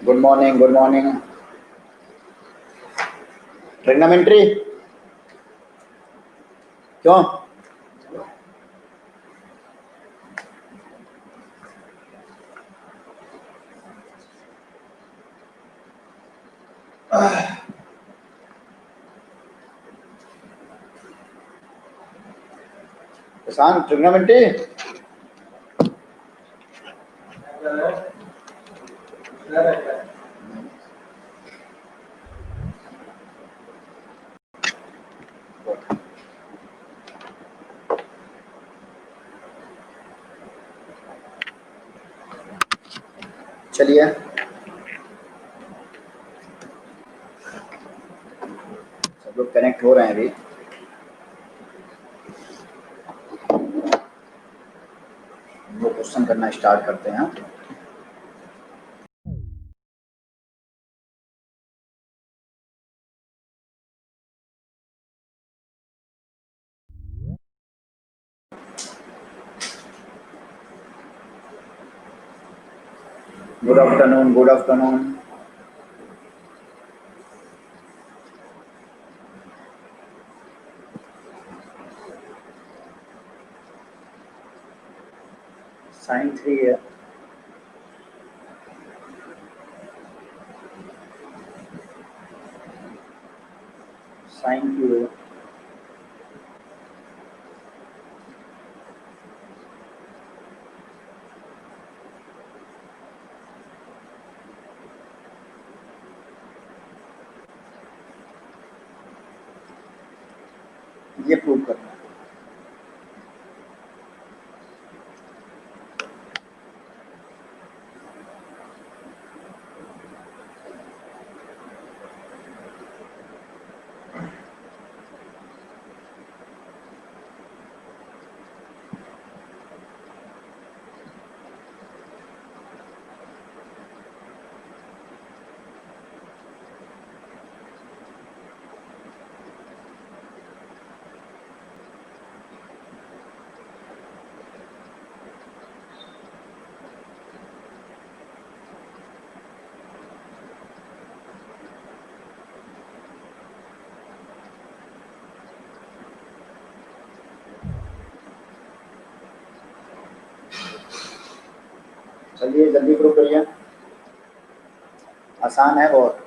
Good morning, good morning. Trigonometry क्यों? किसान trigonometry चलिए, सब लोग कनेक्ट हो रहे हैं अभी। हम लोग क्वेश्चन करना स्टार्ट करते हैं। Good afternoon, good afternoon. Sine 3 है। साइन क्यू है। ये प्रूव करना है। चलिए जल्दी प्रूव करिए। आसान है बहुत।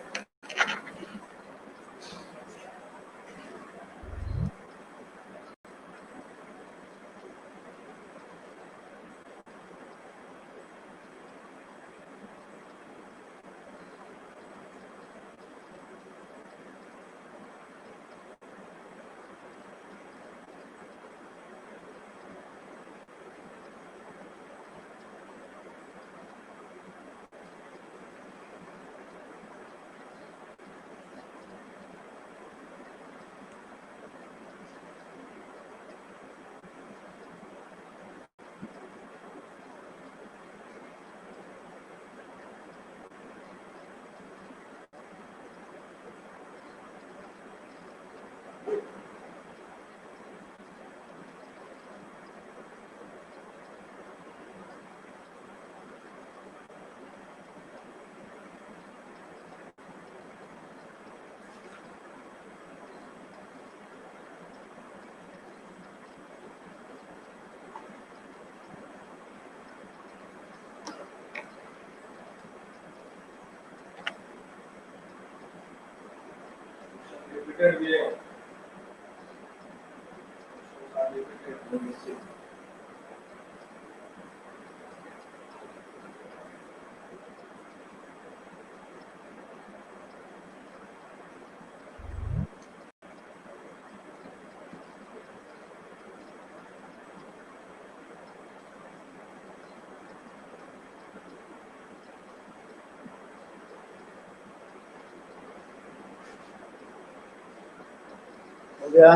हो गया।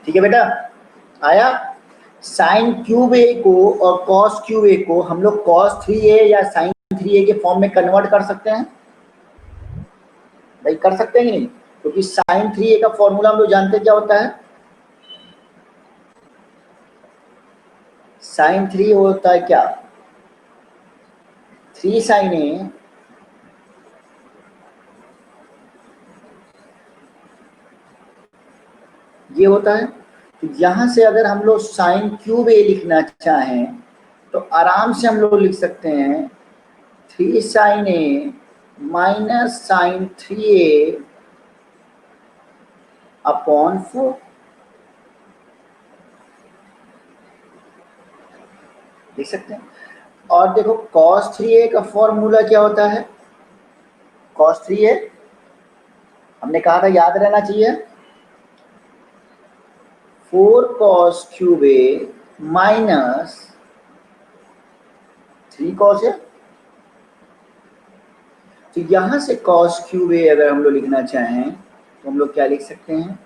ठीक है बेटा, आया। साइन क्यूब ए को और कॉस क्यूब ए को हम लोग कॉस 3a या साइन 3a के फॉर्म में कन्वर्ट कर सकते हैं भाई, कर सकते हैं कि नहीं? क्योंकि साइन 3a का फॉर्मूला हम लोग जानते क्या होता है, साइन 3 होता है क्या, 3 साइन ए ये होता है। तो यहाँ से अगर हम लोग साइन क्यूब ए लिखना चाहें तो आराम से हम लोग लिख सकते हैं 3 साइन ए माइनस साइन 3a अपॉन 4। लिख सकते हैं। और देखो cos 3a का फॉर्मूला क्या होता है, cos 3a हमने कहा था याद रहना चाहिए, 4 cos क्यूब ए माइनस 3 cos ए। तो यहां से cos क्यूब ए अगर हम लोग लिखना चाहें तो हम लोग क्या लिख सकते हैं,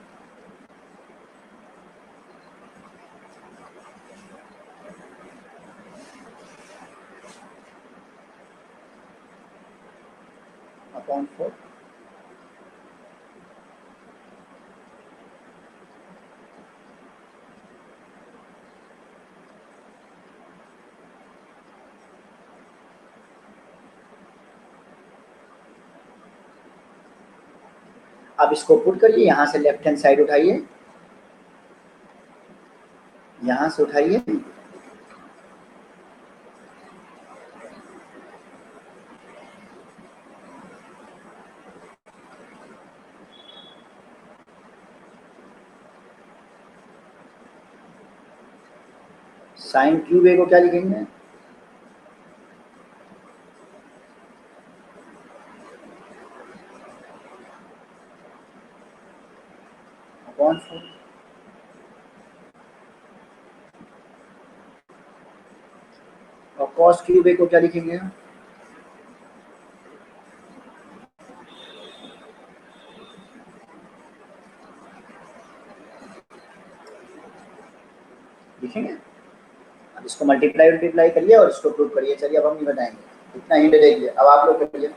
अपॉन 4। अब इसको पुट करिए, यहां से लेफ्ट हैंड साइड उठाइए, यहां से उठाइए, साइन क्यूब ए को क्या लिखेंगे, अपॉन 4। और cos क्यूब ए को क्या लिखेंगे, लिखेंगे। अब इसको मल्टीप्लाई करिए और इसको प्रूव करिए। चलिए अब हम नहीं बताएंगे, इतना ही देखिए, अब आप लोग करिए।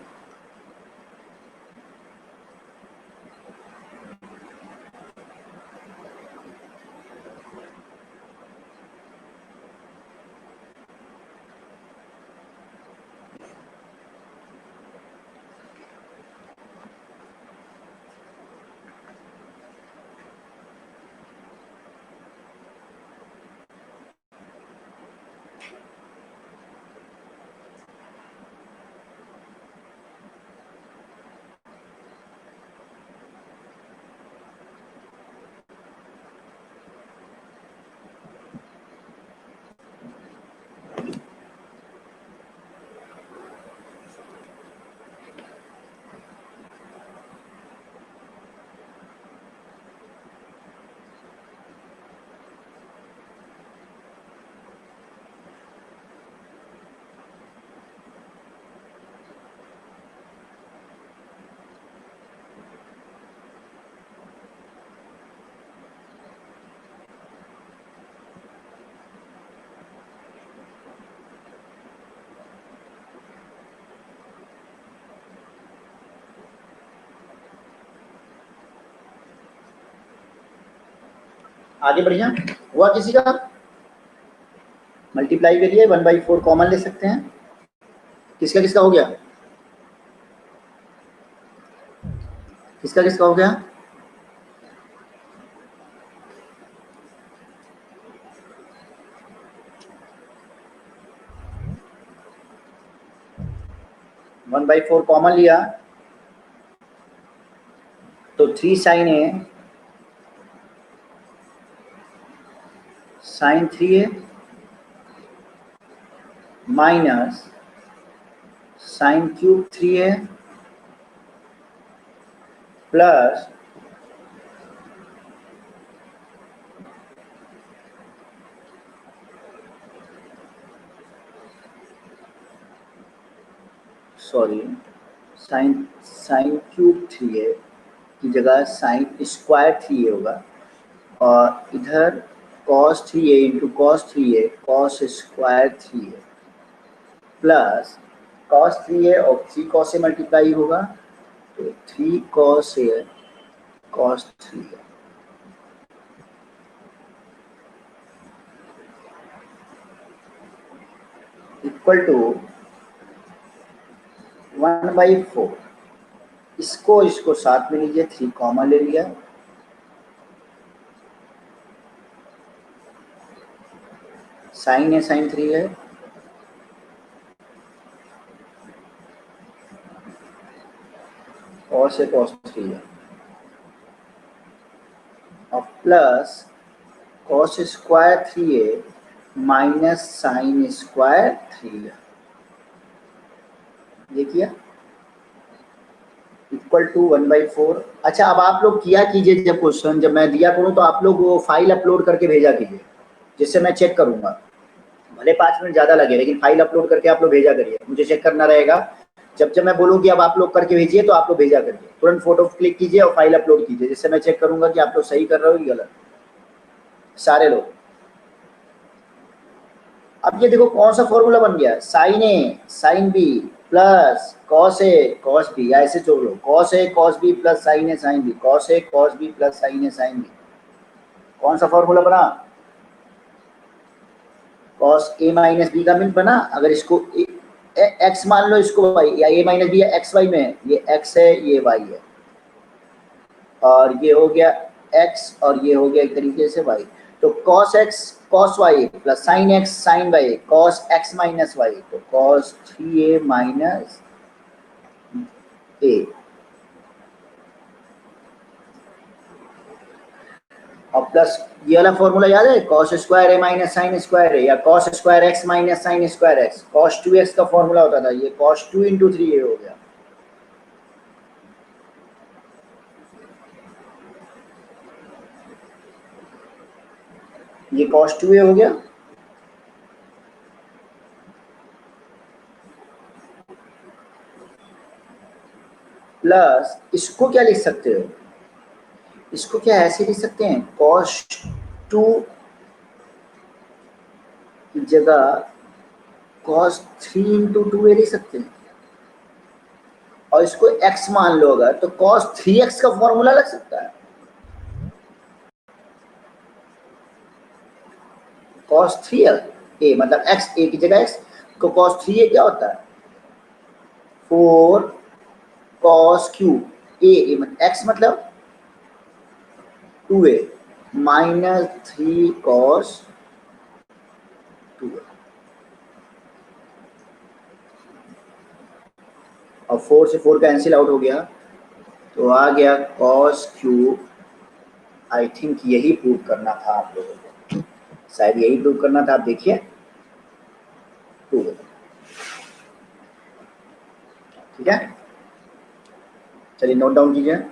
आगे बढ़िया, हुआ किसी का? मल्टीप्लाई करिए, 1/4 कॉमन ले सकते हैं। किसका किसका हो गया, किसका किसका हो गया? वन बाई फोर कॉमन लिया तो 3 sine A sine 3a minus sine cube 3a plus sorry sine sine cube 3a की जगह साइन स्क्वायर 3a होगा और इधर cos 3a into cos 3a cos square 3a plus cos 3a और 3 cos से multiply होगा तो 3 cos a cos 3a equal to 1/4। इसको साथ में लीजिए, 3 कॉमन ले लिया, साइन है साइन 3 है cos है cos 3 है और plus cos square 3a minus sine square 3 है, देखिए इक्वल टू 1/4। अच्छा, अब आप लोग किया कीजिए, जब क्वेश्चन जब मैं दिया करूँ तो आप लोग वो फाइल अपलोड करके भेजा कीजिए, जिससे मैं चेक करूँगा। भले 5 मिनट ज़्यादा लगे लेकिन फाइल अपलोड करके आप लोग भेजा करिए, मुझे चेक करना रहेगा। जब जब मैं बोलूँ कि अब आप लोग करके भेजिए तो आप लोग भेजा करिए, तुरंत फोटो क्लिक कीजिए और फाइल अपलोड कीजिए, जिससे मैं चेक करूँगा कि आप लोग सही कर रहे हो कि गलत, सारे लोग। अब ये देखो कौन सा फॉर्मूला बन गया, sign A sine B plus cos A cos B, ऐसे जोड़ लो, cos A cos B plus sign A sine B, cos A cos B plus sign A sine B. कौन सा फॉर्मूला बना, कॉस ए माइनस बी का मिल बना। अगर इसको x मान लो, इसको वाई, या ए माइनस बी या एक्स वाई में, ये एक्स है ये वाई है और ये हो गया एक्स और ये हो गया एक तरीके से वाई। तो cos X cos Y plus sine X sine Y cos X minus Y, तो कॉस 3a माइनस ए और प्लस ये वाला फॉर्मूला याद है, cos square A minus sine square A या cos square X minus sine square X, cos 2x का formula होता था, ये कॉस 2 इंटू 3a हो गया। ये cos 2a हो गया प्लस इसको क्या लिख सकते हो, इसको क्या ऐसे लिख सकते हैं, cos 2 की जगह cos 3 इंटू 2a लिख सकते हैं और इसको x मान लो अगर, तो cos 3x का फॉर्मूला लग सकता है, cos 3a मतलब x a की जगह x, तो cos 3a क्या होता है 4 cos क्यूब a x मतलब 2a माइनस 3 cos 2a और 4 से 4 कैंसिल आउट हो गया तो आ गया cos क्यूब। आई थिंक यही प्रूव करना था आप लोगों को, शायद यही प्रूव करना था, आप देखिए प्रूव, ठीक है। चलिए नोट डाउन कीजिए,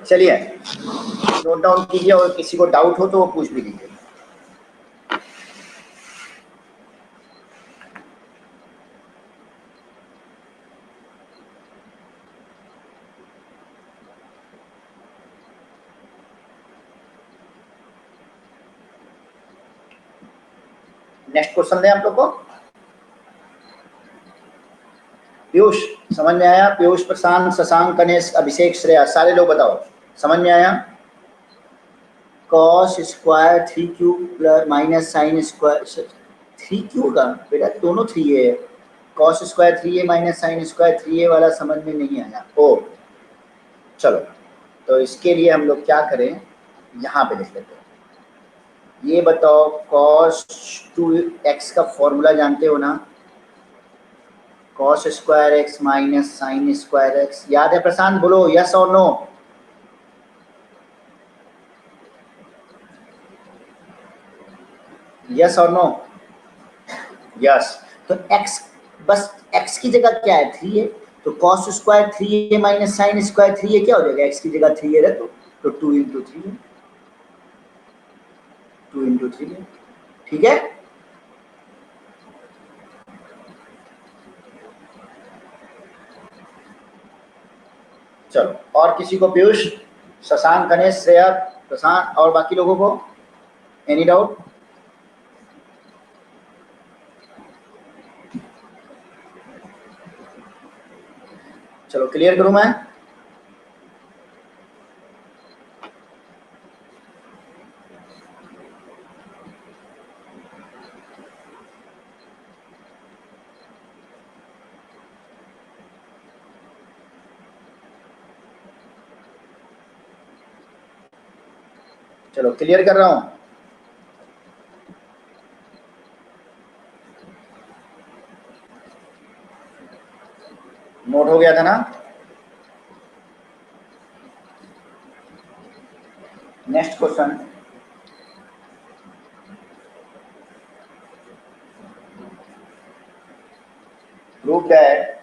चलिए नोट डाउन कीजिए और किसी को डाउट हो तो वो पूछ भी लीजिए। नेक्स्ट क्वेश्चन दें आप लोग को, पीयूष समझ में आया, पीयूष प्रशांत शशांक गणेश अभिषेक श्रेया, सारे लोग बताओ समझ में आया। cos square 3 cube plus minus sine square 3 cube का बेटा दोनों 3a है, cos square 3a minus sine square 3a वाला समझ में नहीं आया। ओ चलो, तो इसके लिए हम लोग क्या करें, यहाँ पे लिख लेते हैं ये बताओ cos 2x का फॉर्मूला जानते हो ना? cos square X minus sine square x, याद है प्रशांत? बोलो यस और नो। यस और नो? यस। तो x, बस x की जगह क्या है? 3 है। तो cos square 3 minus sine square 3 क्या हो जाएगा? x की जगह 3 है तो 2 इंटू 3 है, 2 इंटू 3 है। ठीक है। चलो, और किसी को? पीयूष, शशांक, गणेश, श्रेया, प्रशांत और बाकी लोगों को एनी डाउट? चलो क्लियर करूं मैं? चलो क्लियर कर रहा हूं। नोट हो गया था ना? Next question. प्रूव दैट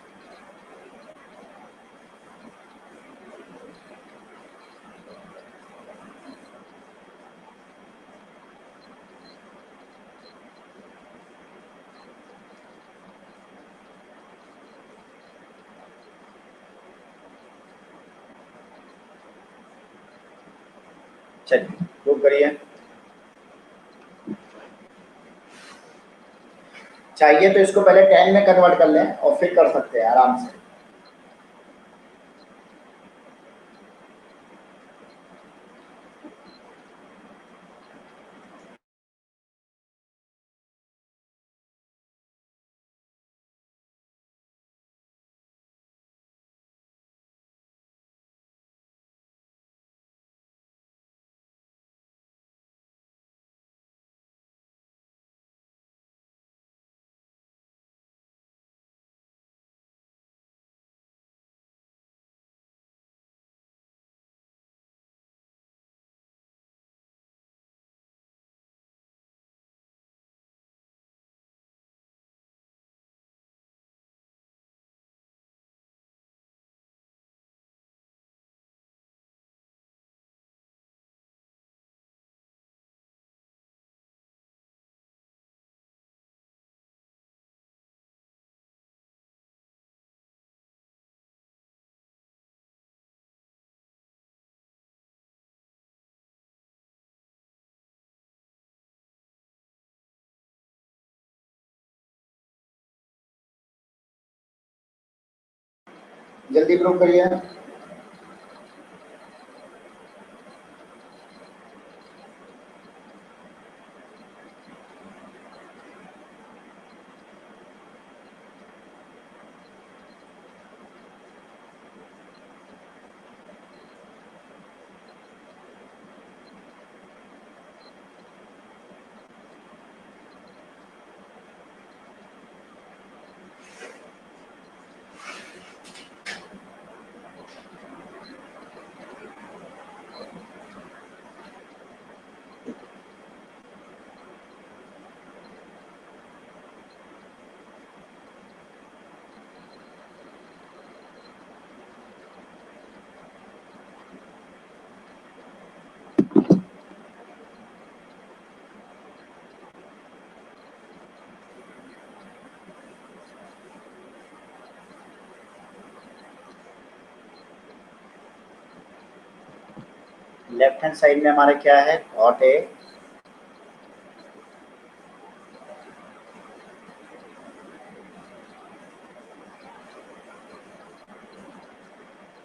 चलिए प्रूव करिए। चाहिए तो इसको पहले 10 में कन्वर्ट कर लें और फिर कर सकते हैं आराम से। जल्दी प्रूव करिए। लेफ्ट हैंड साइड में हमारा क्या है? Cot A.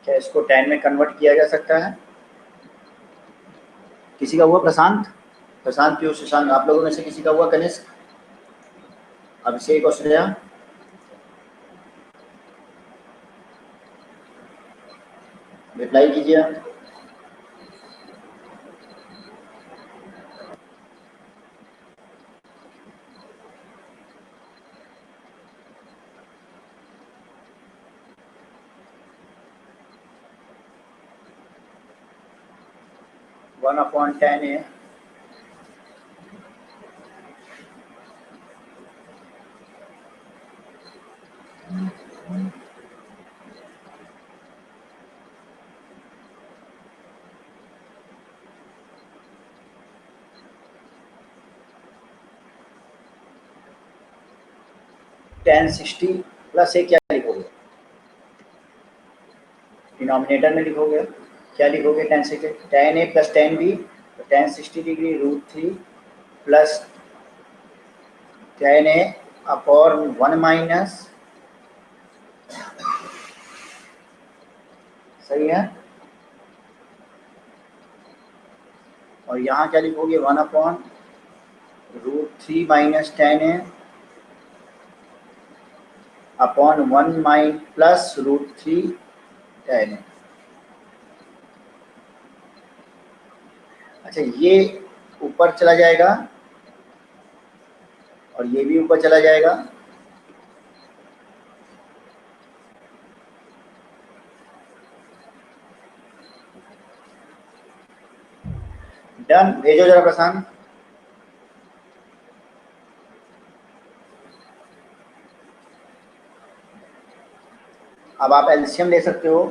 क्या इसको 10 में कन्वर्ट किया जा सकता है? किसी का हुआ? प्रशांत, प्रशांत, पीयूष, शशांक, आप लोगों में से किसी का हुआ? कनिष्क, अभिषेक और श्रेया, रिप्लाई कीजिए। 1/10 1060 प्लस ए क्या लिखोगे? डिनोमिनेटर में लिखोगे, क्या लिखोगे? 1060 10 ए प्लस 10 बी, तो 1060 डिग्री √3 प्लस 10 ए अपॉन 1 माइनस, सही है। और यहाँ क्या लिखोगे? 1/√3 माइनस 10 ए अपॉन 1 प्लस √3 10 ए। अच्छा, ये ऊपर चला जाएगा और ये भी ऊपर चला जाएगा। डन, भेजो जरा प्रशांत। अब आप एलसीएम ले सकते हो।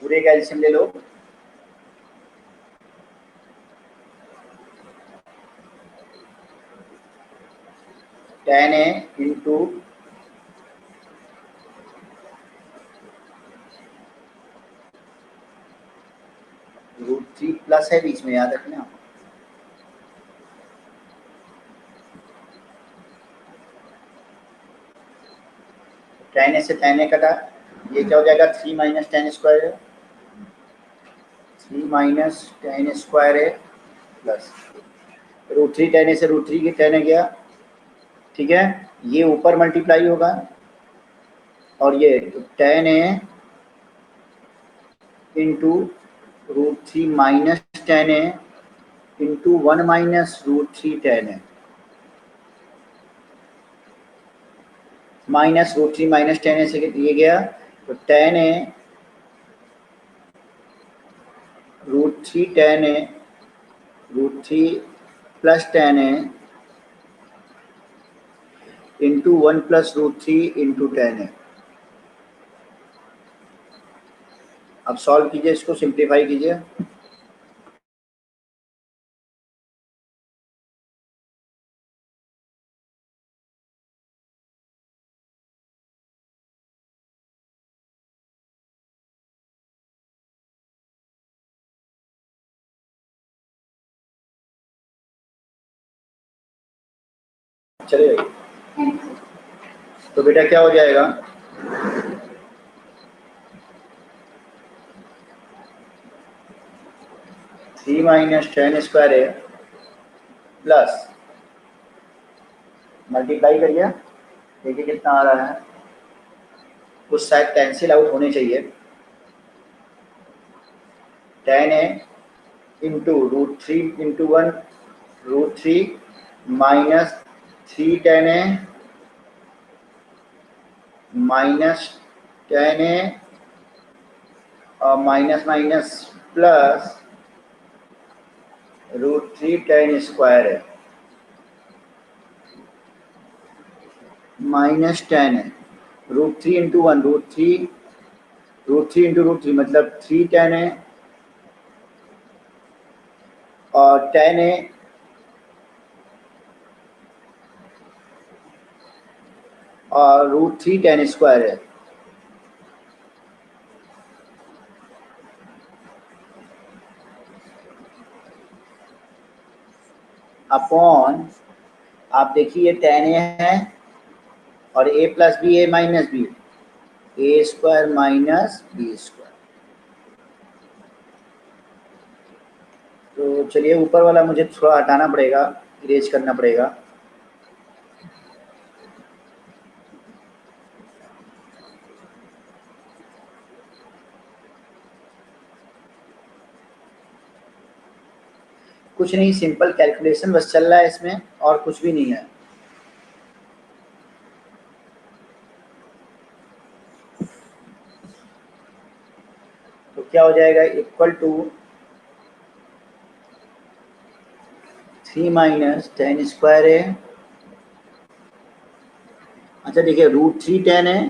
पूरे का एलसीएम ले लो। टेन ए इंटू √3 प्लस है बीच में, याद रखना। टेन ए से टेन ए कटा, ये क्या हो जाएगा? 3 माइनस 10 स्क्वायर है, 3 माइनस 10 स्क्वायर है प्लस √3 10 ए से √3 की 10 ए गया, ठीक है। ये ऊपर मल्टीप्लाई होगा और ये 10 ए इंटू √3 माइनस 10 ए इंटू 1 माइनस √3 10 ए, माइनस √3 माइनस 10 ए से ये गया, तो 10 ए √3 10 ए √3 प्लस 10 ए इंटू 1 प्लस √3 इंटू 10 ए। अब सॉल्व कीजिए, इसको सिंप्लीफाई कीजिए। चलिए, तो बेटा क्या हो जाएगा? थ्री माइनस 10 स्क्वायर है प्लस, मल्टीप्लाई करिए, देखिए कितना आ रहा है। कुछ शायद कैंसिल आउट होने चाहिए। 10 ए इंटू √3 इंटू 1 √3 माइनस 3 10 ए माइनस 10 ए और माइनस माइनस प्लस √3 10 स्क्वायर है माइनस 10 है, √3 इंटू 1 √3 इंटू √3 मतलब 3 10 है और 10 है और √3 10 स्क्वायर है अपॉन, आप देखिए 10 ए है और a plus B A minus B, A square minus B square. तो चलिए, ऊपर वाला मुझे थोड़ा हटाना पड़ेगा, इरेज करना पड़ेगा। कुछ नहीं, सिंपल कैलकुलेशन बस चल रहा है इसमें, और कुछ भी नहीं है। क्या हो जाएगा, equal to 3 minus ten square है। अच्छा देखिए, √3 tan है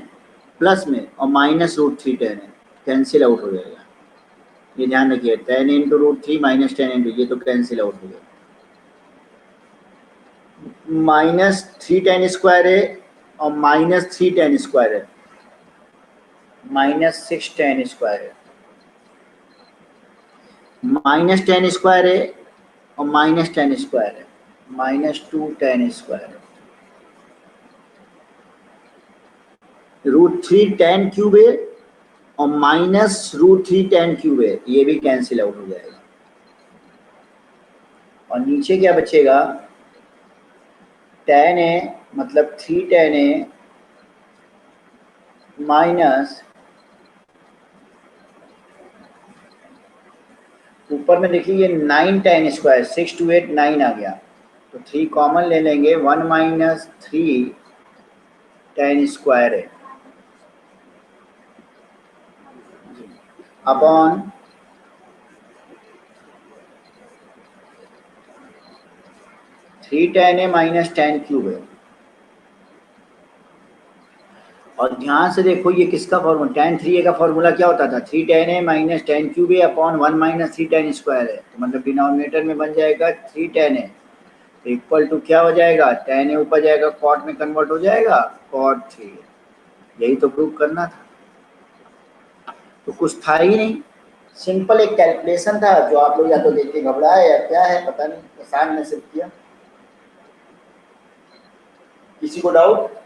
प्लस में और माइनस √3 tan है, कैंसिल आउट हो जाएगा। ये ध्यान रखिए, 10 इंटू √3 माइनस 10 इंटू, ये तो कैंसिल आउट हो जाएगा। -3 tan स्क्वायर है और -3 tan स्क्वायर है, -6 tan स्क्वायर है, -10 स्क्वायर है और -10 स्क्वायर है, -2 tan स्क्वायर है। √3 tan क्यूब है और -√3 tan क्यूब है, ये भी कैंसिल आउट हो जाएगा। और नीचे क्या बचेगा, tan है मतलब 3 tan है माइनस, ऊपर में देखिए ये 9 tan स्क्वायर, 6 2 8 9 आ गया, तो 3 कॉमन ले लेंगे, 1 माइनस 3 tan स्क्वायर है अपॉन 3 tan है माइनस 10 क्यूब है। और ध्यान से देखो ये किसका फॉर्मूला, tan 3a का फॉर्मूला क्या होता था, 3 tan है माइनस 10 क्यूब है अपॉन 1 माइनस 3 tan स्क्वायर है, तो मतलब डिनोमिनेटर में बन जाएगा 3 tan है, तो इक्वल टू क्या हो जाएगा, tan है ऊपर जाएगा कॉट में कन्वर्ट हो जाएगा, cot 3। यही तो प्रूव करना था, तो कुछ था ही नहीं, सिंपल एक कैलकुलेशन था जो आप लोग या तो देख के घबराए या क्या है पता नहीं, आसान में सिर्फ किया। किसी को डाउट?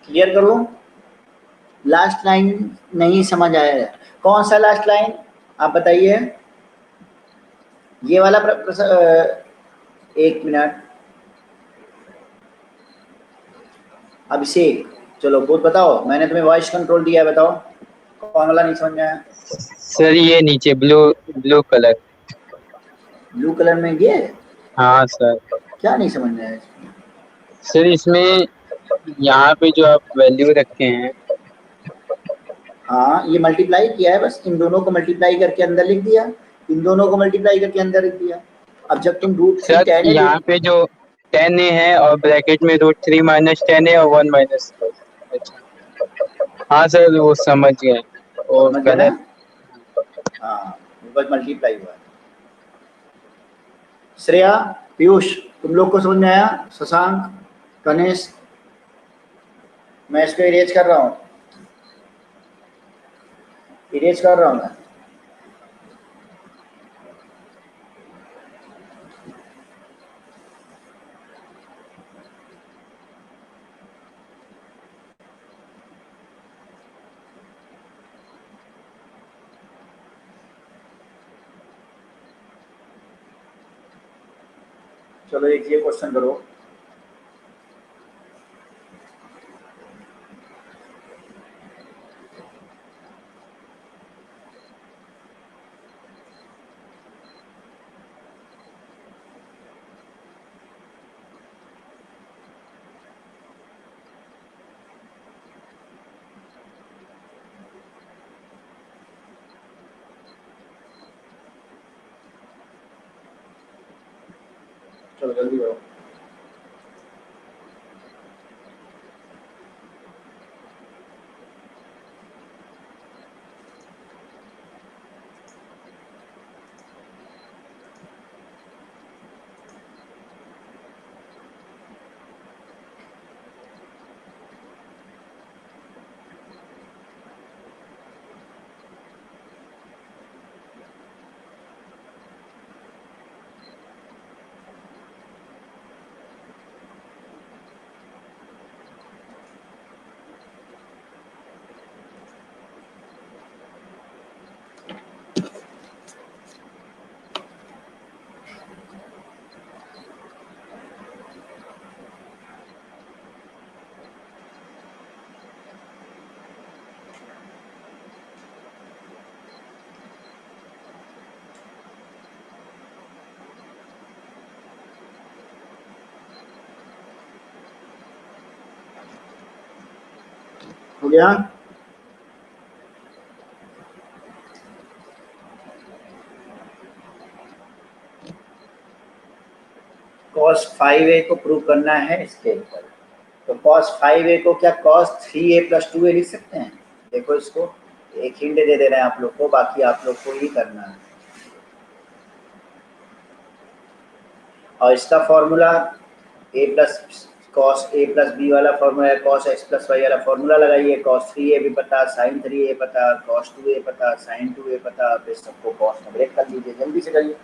क्लियर करूं? लास्ट लाइन नहीं समझ आया है, कौन सा लास्ट लाइन आप बताइए? ये वाला एक मिनट, अभिषेक, चलो खुद बताओ, मैंने तुम्हें वॉइस कंट्रोल दिया है, बताओ कौन वाला नहीं समझ में आया? सर ये नीचे blue blue colour. Blue colour में ये हाँ सर। क्या नहीं समझ में आया? सर इसमें यहाँ पे जो आप वैल्यू रखे हैं। हाँ ये मल्टीप्लाई किया है, बस इन दोनों को मल्टीप्लाई करके अंदर लिख दिया, इन दोनों को मल्टीप्लाई करके अंदर लिख दिया। अब जब तुम √3 सर tan है यहाँ पे जो 10 है और ब्रैकेट में √3 माइनस 10 है और 1 माइनस। अच्छा हाँ सर वो समझ गए, वो समझ गए ना? गलत। हाँ बस मल्टीप्लाई हुआ है। श्रेया, पीयूष, तुम लोग को समझ में आया? शशांक, कनेश, मैं इसको इरेज कर रहा हूँ, इरेज कर रहा हूँ मैं। चलो एक ये क्वेश्चन करो, चलो जल्दी करो। हो गया? cos 5a को प्रूव करना है स्केल पर, तो cos 5a को क्या cos 3a + 2a लिख सकते हैं? देखो इसको, एक हिंट दे रहे हैं आप लोग को, बाकी आप लोग को ही करना है। और इसका formula a + cos a + b वाला फॉर्मूला है, cos x + y वाला फॉर्मूला लगाइए। cos 3a भी पता, sin 3a पता, cos 2a पता, sin 2a पता, फिर सबको cos में ब्रेक कर लीजिए, जल्दी से करिए।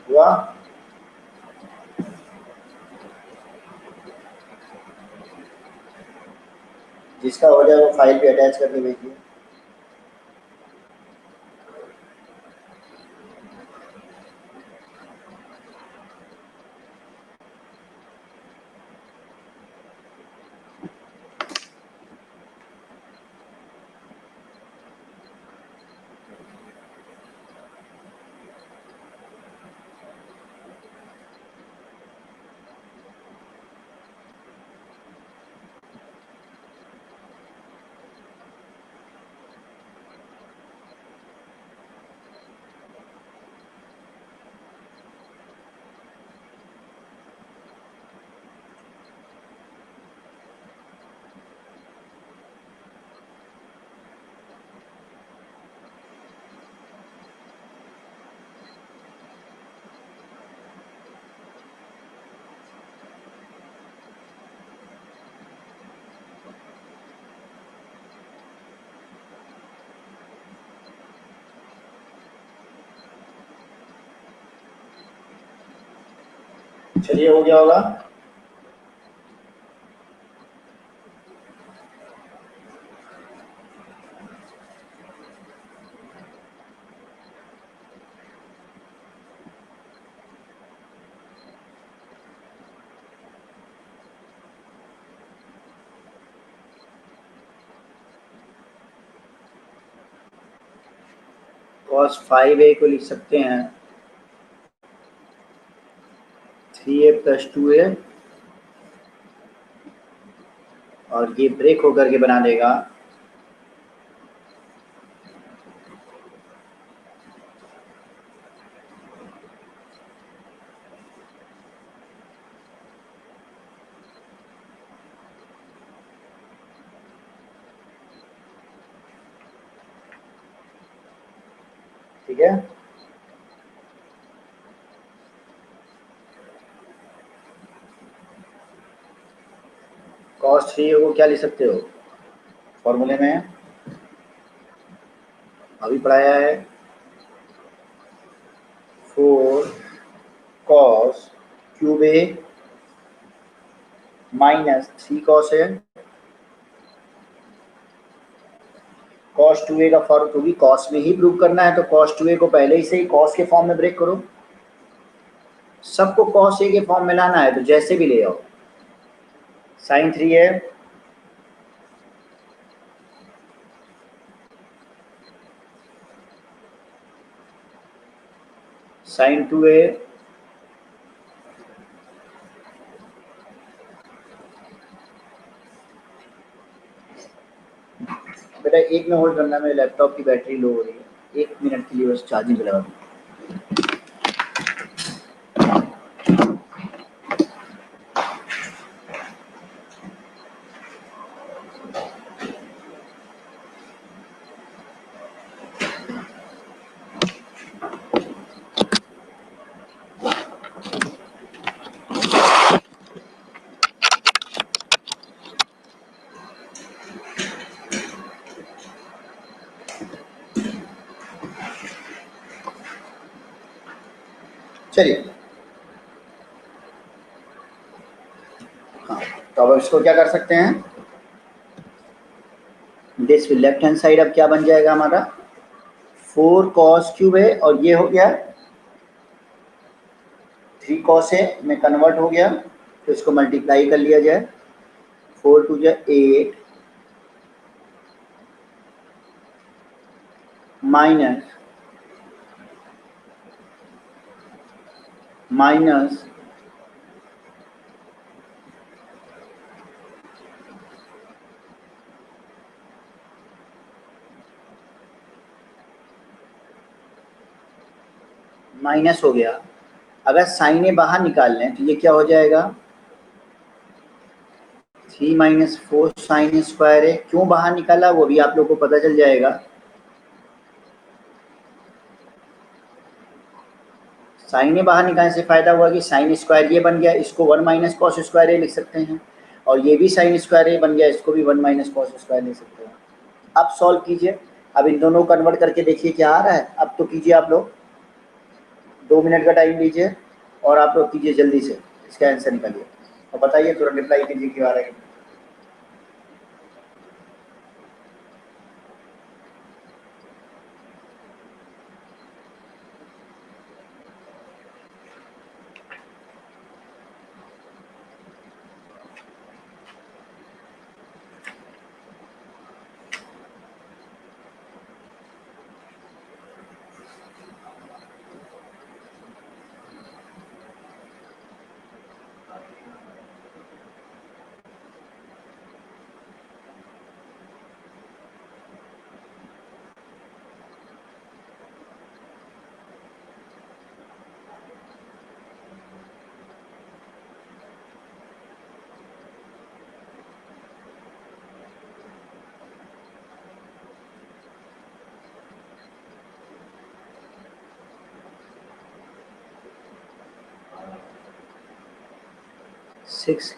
हुआ? जिसका हो जाए वो फाइल पे अटैच करके भेजिए। चलिए, हो गया होगा। cos 5a को लिख सकते हैं 3a + 2a, और ये ब्रेक होकर के बना देगा ठीक है। cos 3a को क्या लिख सकते हो फॉर्मूले में? अभी पढ़ाया है 4 cos cube a - 3 cos a। cos 2a का फॉर्म, क्योंकि cos में ही प्रूव करना है तो cos 2a को पहले ही से ही cos के फॉर्म में ब्रेक करो। सबको cos a के फॉर्म में लाना है तो जैसे भी ले आओ। sin 3a sin 2a बेटा 1 मिनट होल्ड करना, मेरे लैपटॉप की बैटरी लो हो रही है, 1 मिनट के लिए बस चार्जिंग पे लगा दूँ। चलिए, हाँ, तो अब इसको क्या कर सकते हैं, दिस लेफ्ट हैंड साइड अब क्या बन जाएगा हमारा, 4 cos क्यूब है, और ये हो गया 3 cos ए में कन्वर्ट हो गया, तो इसको मल्टीप्लाई कर लिया जाए, 4 टू जा 8 माइनस माइनस हो गया। अगर साइन ए बाहर निकाल लें तो ये क्या हो जाएगा, 3 माइनस 4 साइन स्क्वायर है। क्यों बाहर निकाला वो भी आप लोग को पता चल जाएगा। साइन ए बाहर निकालने से फायदा हुआ कि साइन स्क्वायर ये बन गया, इसको 1 माइनस कॉस स्क्वायर ए लिख सकते हैं, और ये भी साइन स्क्वायर ए बन गया, इसको भी 1 माइनस कॉस स्क्वायर लिख सकते हैं। अब सॉल्व कीजिए, अब इन दोनों को कन्वर्ट करके देखिए क्या आ रहा है। अब तो कीजिए आप लोग, 2 मिनट का टाइम लीजिए और आप लोग कीजिए जल्दी से, इसका आंसर निकालिए और बताइए, तुरंत रिप्लाई कीजिए क्यों आ रहा है। 6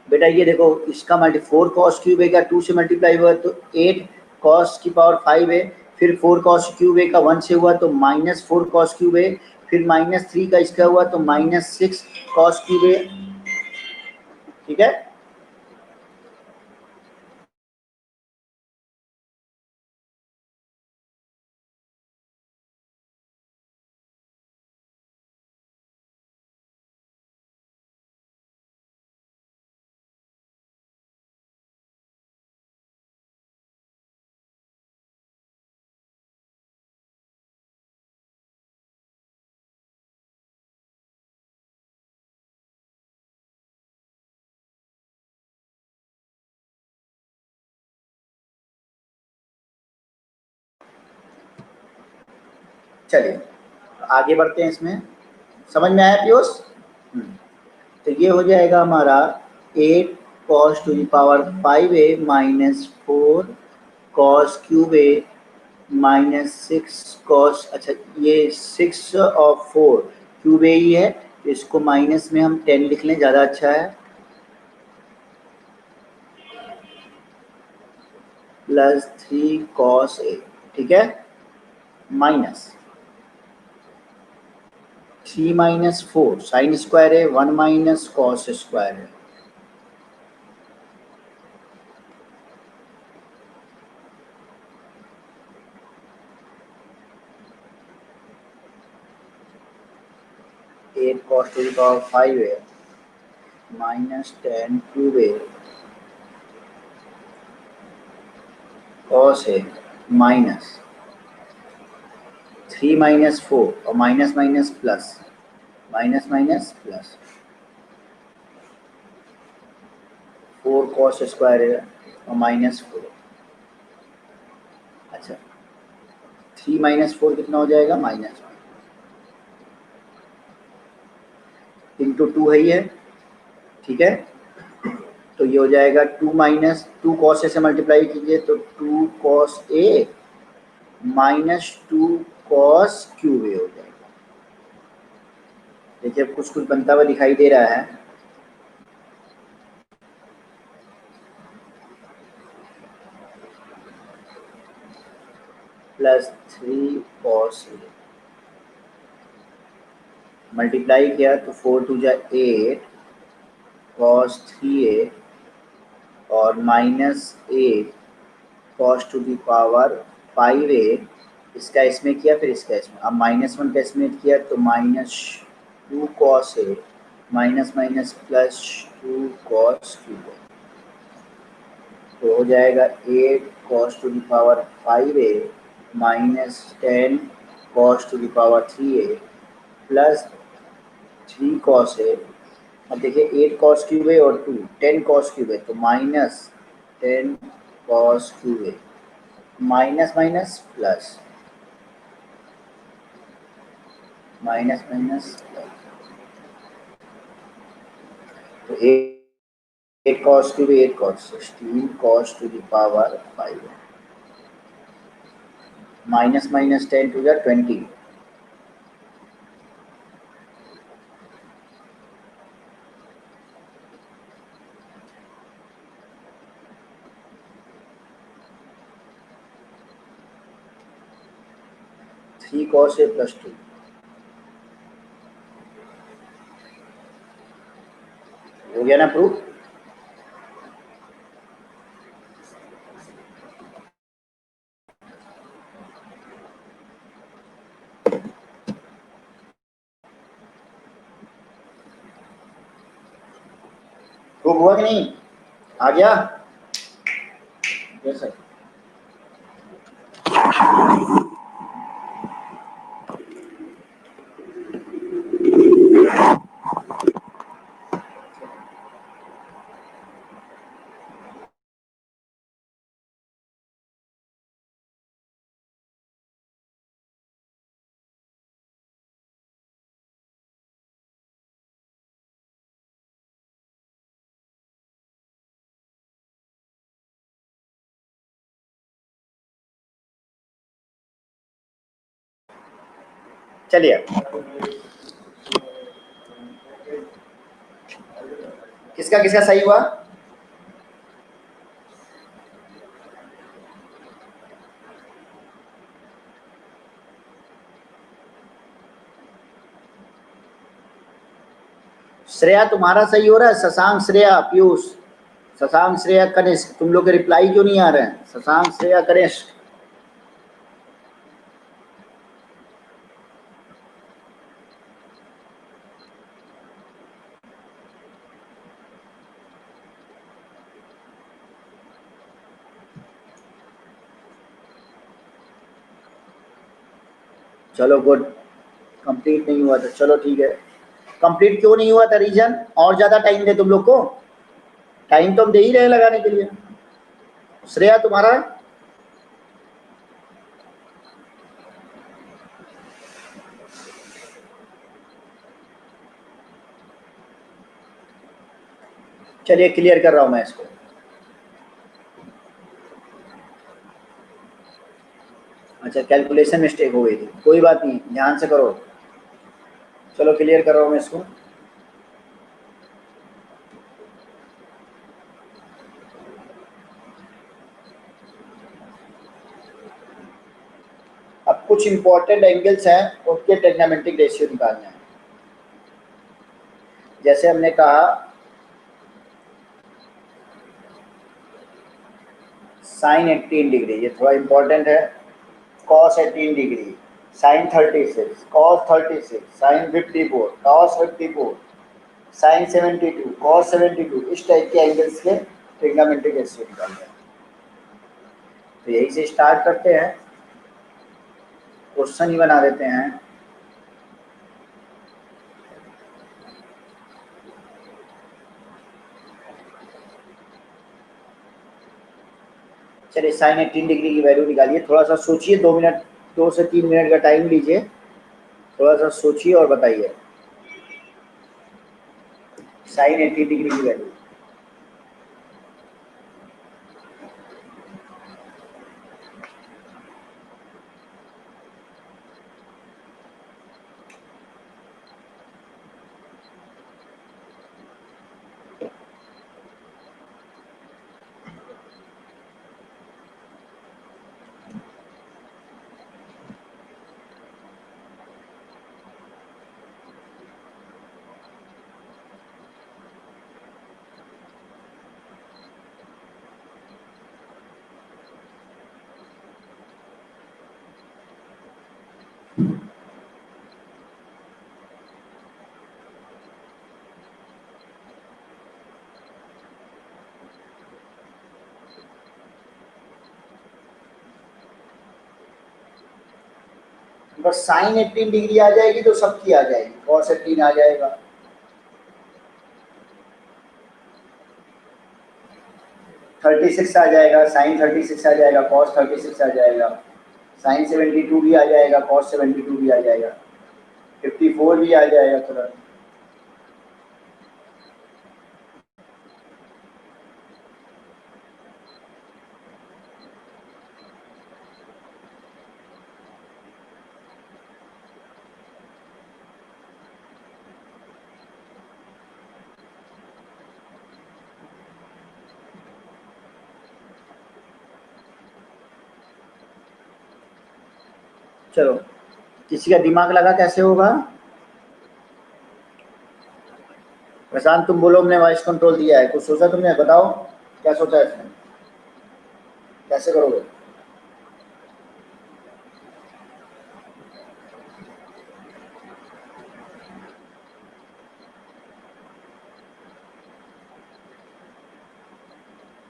बेटा ये देखो, इसका मल्टी 4 कॉस क्यूब ए का 2 से मल्टीप्लाई हुआ तो 8 कॉस की पावर 5 है, फिर 4 कॉस क्यूब ए का 1 से हुआ तो -4 कॉस क्यूब ए, फिर -3 का इसका हुआ तो -6 कॉस क्यूब ए। ठीक है, चलिए आगे बढ़ते हैं, इसमें समझ में आया पीयूष। तो ये हो जाएगा हमारा 8 cos to the power 5a -4 cos cube A -6 cos, अच्छा ये 6 और 4 क्यूब ए ही है, तो इसको माइनस में हम 10 लिख लें, ज़्यादा अच्छा है, +3 कॉस ए। ठीक है, माइनस 3 माइनस 4 साइन स्क्वायर है, 1 माइनस कॉस स्क्वायर है, eight cos to the power 5 है -10 क्यूब ए कॉस है -3 माइनस 4 और minus minus plus, minus minus plus 4 cos square है और -4। अच्छा 3 माइनस 4 कितना हो जाएगा, -1 इंटू 2 है ये। ठीक है, तो ये हो जाएगा 2 माइनस 2 कॉस ए से मल्टीप्लाई कीजिए तो 2 कॉस ए -2 कॉस क्यूब ए हो जाएगा। देखिए कुछ कुछ बनता हुआ दिखाई दे रहा है, +3 कॉस ए। मल्टीप्लाई किया तो 4 टू जा 8 कॉस 3a और -8 cos to the power 5a, इसका इसमें किया फिर इसका इसमें। अब -1 का इसमें किया तो -2 cos a minus minus plus 2 cos cube तो हो जाएगा 8 cos to the power 5a -10 cos to the power 3a plus 3 cos a। अब देखिए 8 कॉस क्यूब है और 2 10 कॉस क्यूब है तो -10 कॉस क्यूब है minus minus plus minus minus तो 8 cos cube 8 cos 16 cos to the power 5 minus minus 10 to the 20 3 cos a plus 2 हो गया ना प्रूफ। प्रूफ हुआ कि नहीं आ गया यस सर। चलिए किसका किसका सही हुआ। श्रेया तुम्हारा सही हो रहा है, शशांक श्रेया पीयूष, शशांक श्रेया कनिष्क, तुम लोग के रिप्लाई क्यों नहीं आ रहे हैं। शशांक श्रेया कनिष्क चलो गुड। कंप्लीट नहीं हुआ था चलो ठीक है। कंप्लीट क्यों नहीं हुआ था रीजन, और ज्यादा टाइम दे तुम लोग को, टाइम तो हम दे ही रहे लगाने के लिए। श्रेया तुम्हारा चलिए क्लियर कर रहा हूं मैं इसको। अच्छा कैलकुलेशन मिस्टेक हो गई थी, कोई बात नहीं ध्यान से करो। चलो क्लियर कर रहा हूं मैं इसको। अब कुछ इंपॉर्टेंट एंगल्स हैं उनके ट्रिग्नोमेट्रिक रेशियो निकालना है। जैसे हमने कहा साइन 18 डिग्री, ये थोड़ा इंपॉर्टेंट है। Cos 18 degree, sine 36, cos 36, sine 54, cos 54, sine 72, cos 72, इस टाइप के एंगल्स के ट्रिग्नोमेट्रिक रेशियो निकालना है। तो यही से स्टार्ट करते हैं, क्वेश्चन ही बना देते हैं। चलिए साइन 18 डिग्री की वैल्यू निकालिए, थोड़ा सा सोचिए, 2 मिनट 2 से 3 मिनट का टाइम लीजिए, थोड़ा सा सोचिए और बताइए साइन 80 डिग्री की वैल्यू। बस साइन 18 डिग्री आ जाएगी तो सबकी आ जाएगी, कॉस 18 आ जाएगा, थर्टी सिक्स आ जाएगा, साइन 36 आ जाएगा, कॉस 36 आ जाएगा, साइन 72 भी आ जाएगा, कॉस 72 भी आ जाएगा, 54 भी आ जाएगा तुरंत। चलो, किसी का दिमाग लगा कैसे होगा? प्रशांत तुम बोलो, हमने वॉइस कंट्रोल दिया है, कुछ सोचा तुमने? बताओ क्या सोचा है इसमें, कैसे करोगे?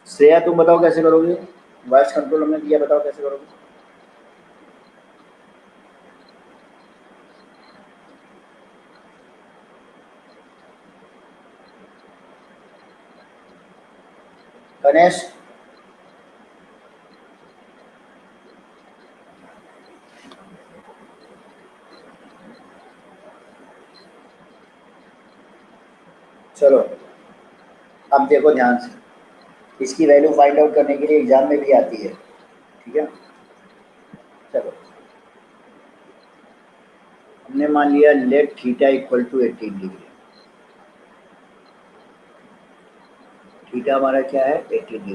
श्रेया तुम बताओ कैसे करोगे? वॉइस कंट्रोल हमने दिया, बताओ कैसे करोगे? गणेश चलो, अब देखो ध्यान से, इसकी वैल्यू फाइंड आउट करने के लिए एग्जाम में भी आती है, ठीक है? चलो, हमने मान लिया let theta equal to 18 degree, theta हमारा क्या है? 18 डिग्री।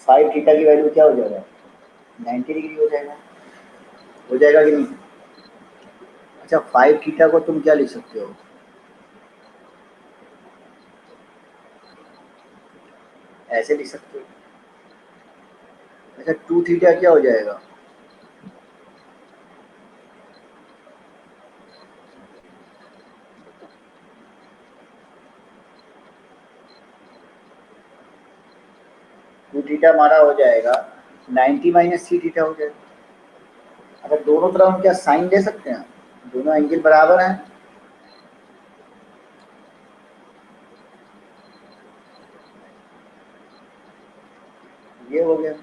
5 थीटा की वैल्यू क्या हो जाएगा? 90 डिग्री हो जाएगा, हो जाएगा कि नहीं? अच्छा, 5 थीटा को तुम क्या लिख सकते हो? ऐसे लिख सकते हो। अच्छा, 2 थीटा क्या हो जाएगा? टू थीटा हमारा हो जाएगा 90 माइनस 3 थीटा हो जाएगा। अगर दोनों तरफ हम क्या साइन ले सकते हैं? दोनों एंगल बराबर हैं, ये हो गया,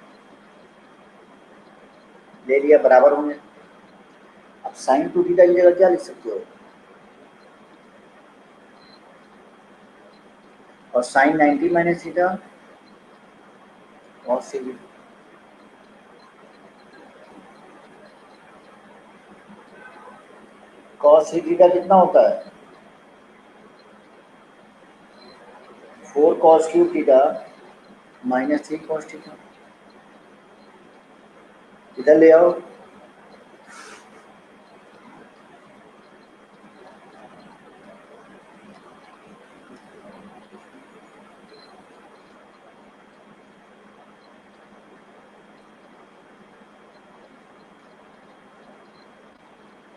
ले लिया, बराबर होंगे। अब साइन 2 थीटा की जगह क्या लिख सकते हो? और साइन 90 माइनस थीटा कॉस से भी। कॉस थ्री थीटा कितना होता है? 4 cos cube theta minus 3 cos theta. इधर ले आओ,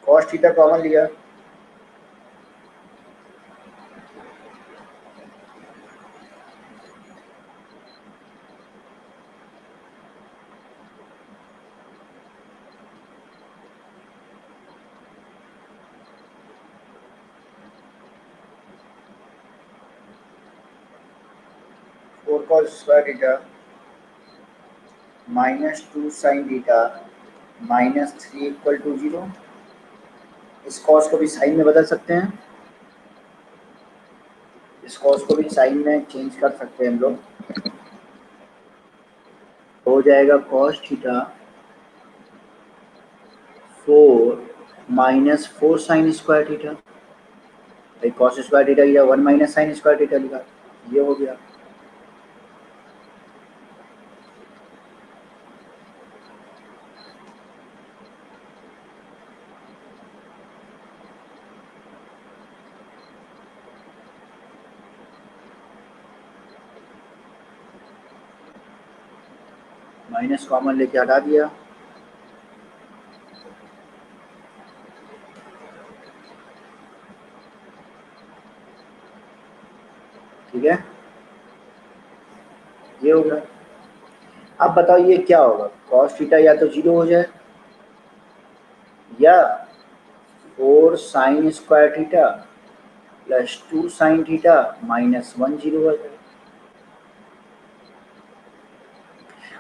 कॉस थीटा कॉमन लिया, four cos square theta minus 2 sine theta minus 3 equal to 0। इस कॉस को भी साइन में बदल सकते हैं, इस कॉस को भी साइन में चेंज कर सकते हैं हम लोग, हो जाएगा cos theta 4 minus 4 sign square theta. भाई कॉस स्क्वायर थीटा या 1 माइनस साइन स्क्वायर थीटा लिखा, ये हो गया। माइनस कॉमन लेके हटा दिया, ठीक है, ये होगा। अब बताओ ये क्या होगा, कॉस थीटा या तो 0 हो जाए या 4 sign square theta plus 2 sine theta minus 1 0 हो जाए।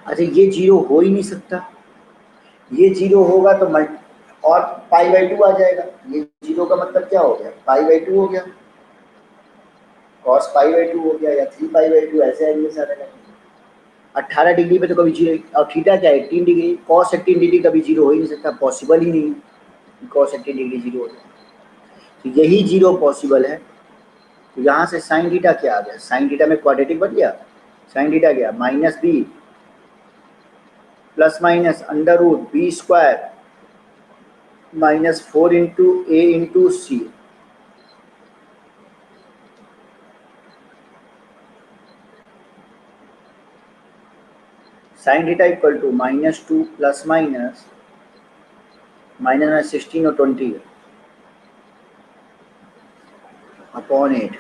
अच्छा ये 0 हो ही नहीं सकता, ये 0 होगा तो और पाई बाई 2 आ जाएगा, ये 0 का मतलब क्या हो गया, पाई बाई 2 हो गया, कॉस पाई बाई 2 हो गया या 3 पाई बाई 2, ऐसे आएंगे सारे का। 18 डिग्री पे तो कभी 0, और थीटा क्या है 18 डिग्री, कॉस 18 डिग्री कभी 0 हो ही नहीं सकता, पॉसिबल ही नहीं कॉस 18 डिग्री 0 हो जाए, तो यही 0 पॉसिबल है। तो यहाँ से साइन थीटा क्या आ गया, साइन थीटा में क्वाड्रेटिक बन गया, साइन थीटा गया minus B plus minus under root B square minus 4 into A into C, sine theta equal to -2 plus minus minus 16 और 20 अपॉन 8,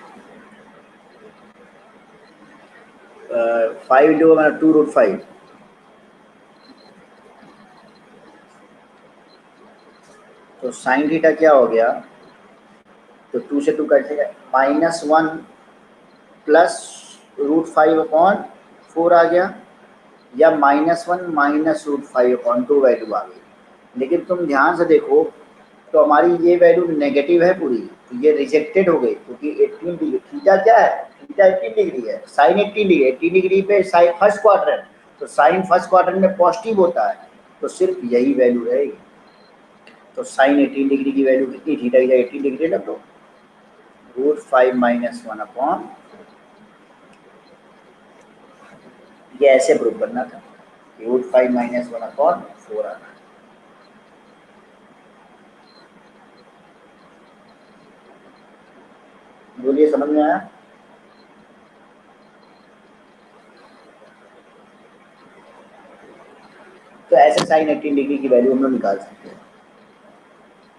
5 इंटू हमारा 2√5, तो साइन थीटा क्या हो गया, तो 2 से 2 कट जाएगा, -1 प्लस √5 अपॉन 4 आ गया, या -1 माइनस √5 अपॉन 2 वैल्यू आ गई। लेकिन तुम ध्यान से देखो तो हमारी ये वैल्यू नेगेटिव है पूरी, तो ये रिजेक्टेड हो गई, क्योंकि 18 डिग्री थीटा क्या है, थीटा 18 डिग्री है, साइन 18 डिग्री पे साइन फर्स्ट क्वाड्रेंट, तो साइन फर्स्ट क्वाड्रेंट में पॉजिटिव होता है, तो सिर्फ यही वैल्यू रहेगी। तो साइन 18 डिग्री की वैल्यू कितनी, थीटा की 18 डिग्री रख दो, √5 माइनस 1 अपॉन, ये ऐसे प्रूव करना था, √5 माइनस 1 अपॉन 4 आना। बोलिए समझ में आया। तो ऐसे साइन 18 डिग्री की वैल्यू हम लोग निकाल सकते हैं।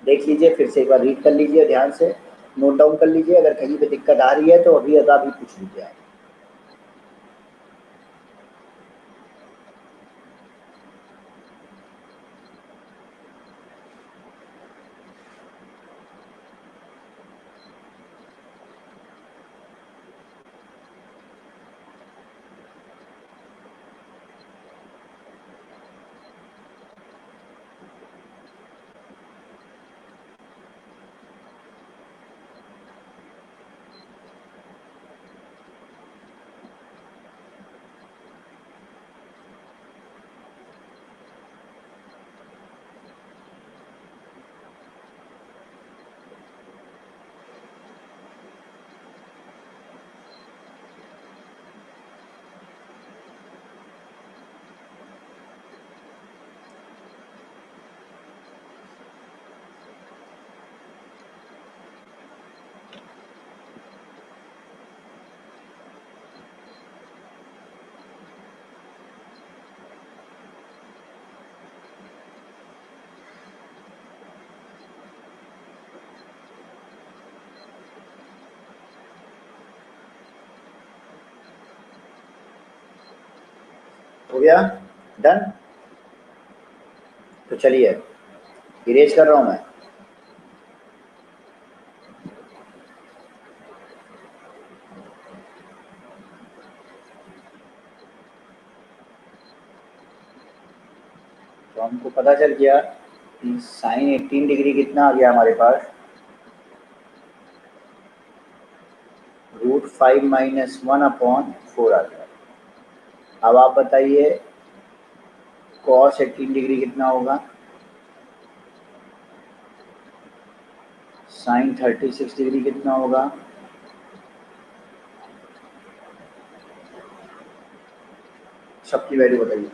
देख लीजिए फिर से एक बार रीड कर लीजिए ध्यान से, नोट डाउन कर लीजिए, अगर कहीं पे दिक्कत आ रही है तो अभी अभी पूछ लीजिए आप। हो गया डन। तो चलिए इरेज कर रहा हूं मैं। तो हमको पता चल गया कि साइन 18 डिग्री कितना आ गया हमारे पास, √5 माइनस 1 अपॉन 4 आ गया। अब आप बताइए कॉस 18 डिग्री कितना होगा, साइन 36 डिग्री कितना होगा, सबकी वैल्यू बताइए।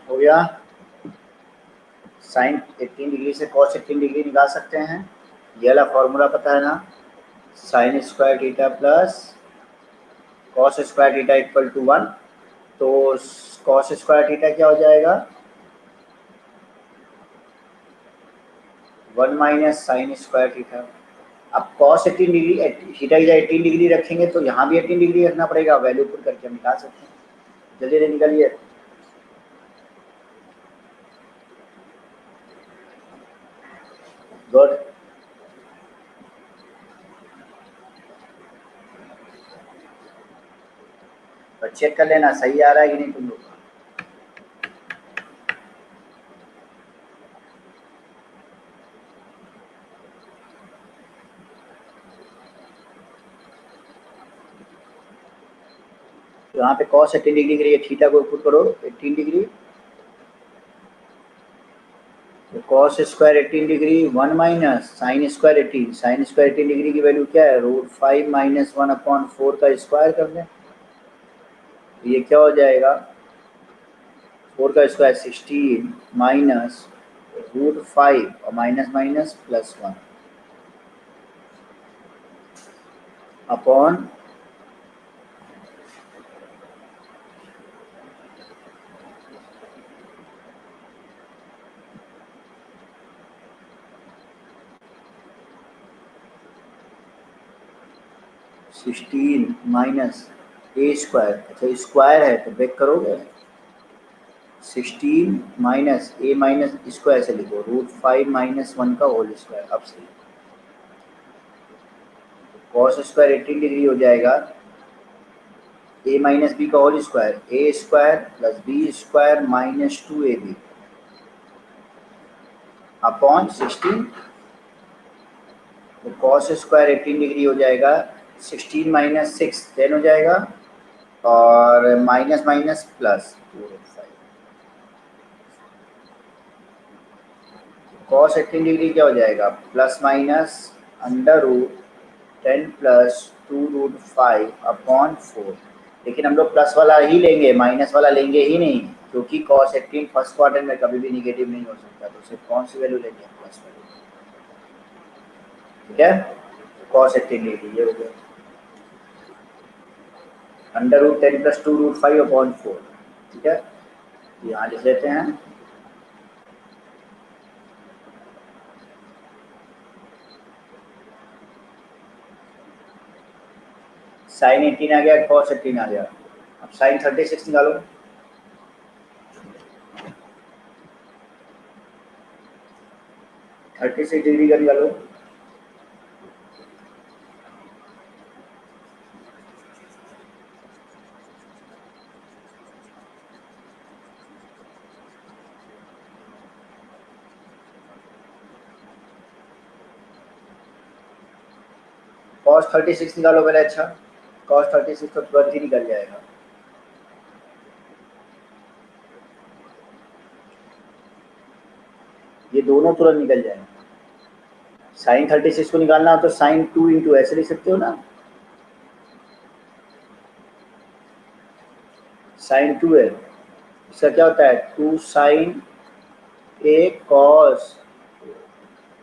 हो गया। साइन 18 डिग्री से कॉस 18 डिग्री निकाल सकते हैं। ये वाला फॉर्मूला पता है ना, sine square theta plus cos square theta equal to 1। तो कॉस स्क्वायर थीटा क्या हो जाएगा, 1 माइनस साइन स्क्वायर थीटा। अब कॉस 18 डिग्री थीटा की जगह 18 डिग्री रखेंगे तो यहाँ भी 18 डिग्री रखना पड़ेगा, वैल्यू पुट करके हम निकाल सकते हैं। जल्दी जल्दी निकालिए। गुड। तो चेक कर लेना सही आ रहा है कि नहीं तुम लोग। तो यहाँ पे cos 18 डिग्री के लिए थीटा को पुट करो 18 डिग्री, तो cos square 18 degree 1 minus sine square 18, sine square 18 degree की वैल्यू क्या है, √5 माइनस 1/4 का स्क्वायर कर दें। तो ये क्या हो जाएगा, 4 का स्क्वायर 16 माइनस √5 और minus minus plus 1 upon 16 minus A square. अच्छा स्क्वायर है तो ब्रेक करोगे, 16 माइनस ए माइनस स्क्वायर से लिखो √5 माइनस 1 का होल स्क्वायर। अब सही, कॉस स्क्वायर 18 डिग्री हो जाएगा ए माइनस बी का whole square, A square plus B square minus 2ab upon 16। तो कॉस स्क्वायर 18 डिग्री हो जाएगा 16 माइनस 6 10 हो जाएगा और minus minus plus 2/5। Cos 18 degree क्या हो जाएगा, प्लस माइनस √10 प्लस 2√5 अपॉन 4। लेकिन हम लोग प्लस वाला ही लेंगे, माइनस वाला लेंगे ही नहीं, क्योंकि cos 18 फर्स्ट क्वार्टर में कभी भी निगेटिव नहीं हो सकता। तो सिर्फ कौन सी वैल्यू लेंगे, प्लस वैल्यू। ठीक है, cos 18 डिग्री ये हो गया √10 प्लस 2√5 अपॉन 4। ठीक है, यहाँ लिख लेते हैं। साइन 18 आ गया, cos 18 आ गया। अब साइन 36 निकालो। थर्टी सिक्स डिग्री का निकालो। cos 36 निकालो पहले। अच्छा cos 36 तो तुरंत ही निकल जाएगा। ये दोनों तुरंत निकल जाएंगे। साइन 36 को निकालना हो तो साइन 2 इंटू ऐसे लिख सकते हो ना, साइन 2 है, इसका क्या होता है 2 साइन ए कॉस।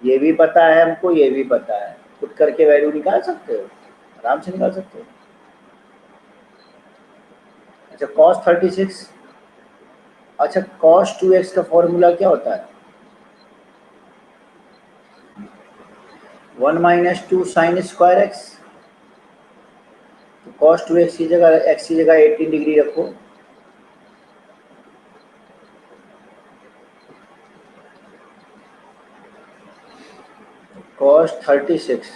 ये भी पता है हमको, ये भी पता है, पुट करके वैल्यू निकाल सकते हो, आराम से निकाल सकते हो। अच्छा cos 36, अच्छा cos 2x का फॉर्मूला क्या होता है, 1 माइनस 2 साइन स्क्वायर एक्स। तो cos 2x की जगह x की जगह 18 डिग्री रखो, cos 36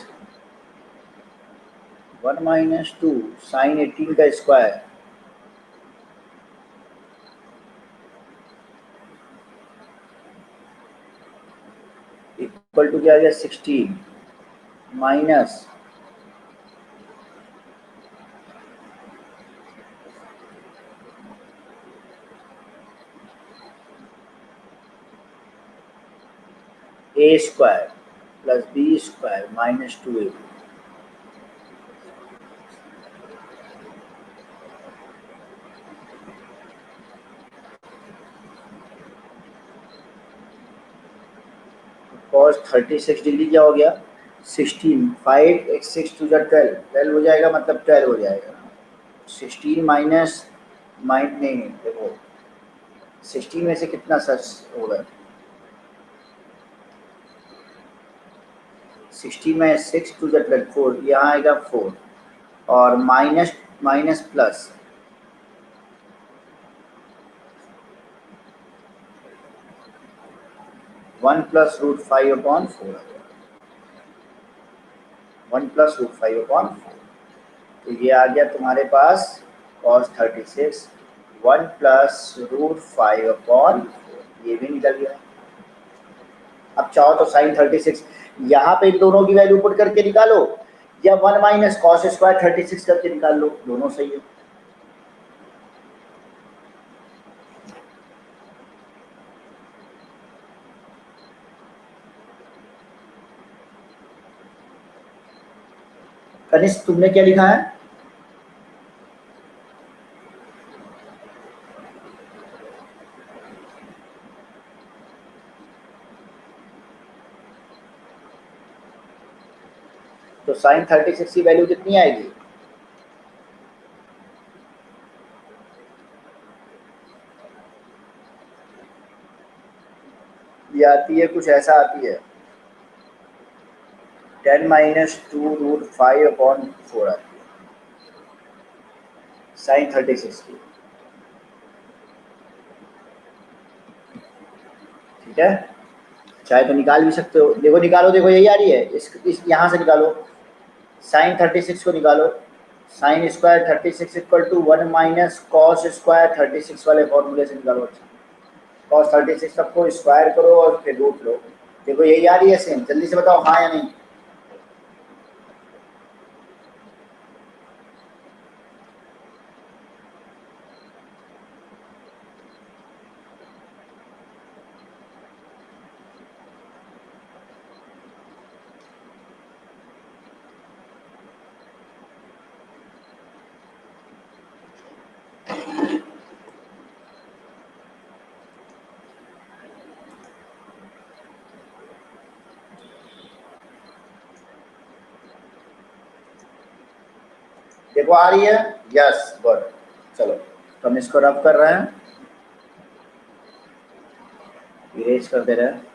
1 माइनस 2 साइन 18 का स्क्वायर इक्वल टू क्या आ गया 16 minus A square plus B square minus 2ab। cos 36 degree क्या हो गया 16, 5 x 6 टू 12, 12 हो जाएगा, मतलब 12 हो जाएगा। 16 माइनस नहीं देखो 16 में से कितना सच होगा, 16 में 6 टू 12, 4, यहाँ आएगा 4 और minus minus plus 1 plus root 5 upon 4, 1 plus root 5 upon 4, तो ये आ गया तुम्हारे पास cos 36 1 प्लस रूट 5 अपॉन 4, ये भी निकल गया। अब चाहो तो साइन 36 यहाँ पे इन दोनों की वैल्यू पुट करके निकालो, या 1 माइनस कॉस स्क्वायर 36 करके निकाल लो, दोनों सही है। कनिष्क तुमने क्या लिखा है? तो साइन 36 की वैल्यू कितनी आएगी? ये आती है कुछ ऐसा आती है 10 माइनस 2 रूट 5 अपॉन 4 आती है साइन 36 की, ठीक है। चाहे तो निकाल भी सकते हो, देखो निकालो, देखो यही आ रही है, इस यहाँ से निकालो, साइन 36 को निकालो, sine square 36 equal to 1 minus cos square 36 वाले फॉर्मूले से निकालो। अच्छा, कॉस 36 सबको स्क्वायर करो और फिर रूट लो, देखो यही आ रही है सेम, जल्दी से बताओ हाँ या नहीं। देखो आ रही है, यस गुड। चलो तो हम इसको रब कर रहे हैं, इरेज कर दे रहे हैं।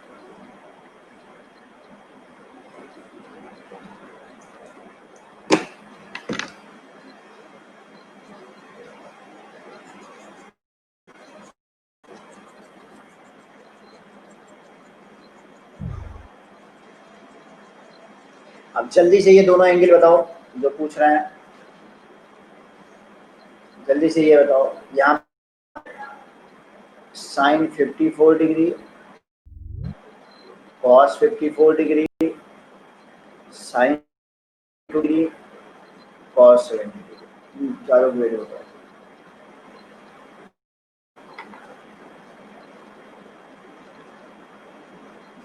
अब जल्दी से ये दोनों एंगल बताओ जो पूछ रहे हैं, जल्दी से ये बताओ। यहाँ sine 54 degree, cos 54 degree, sine 2 degree, cos 7 degree, चारों की वैल्यू बताओ।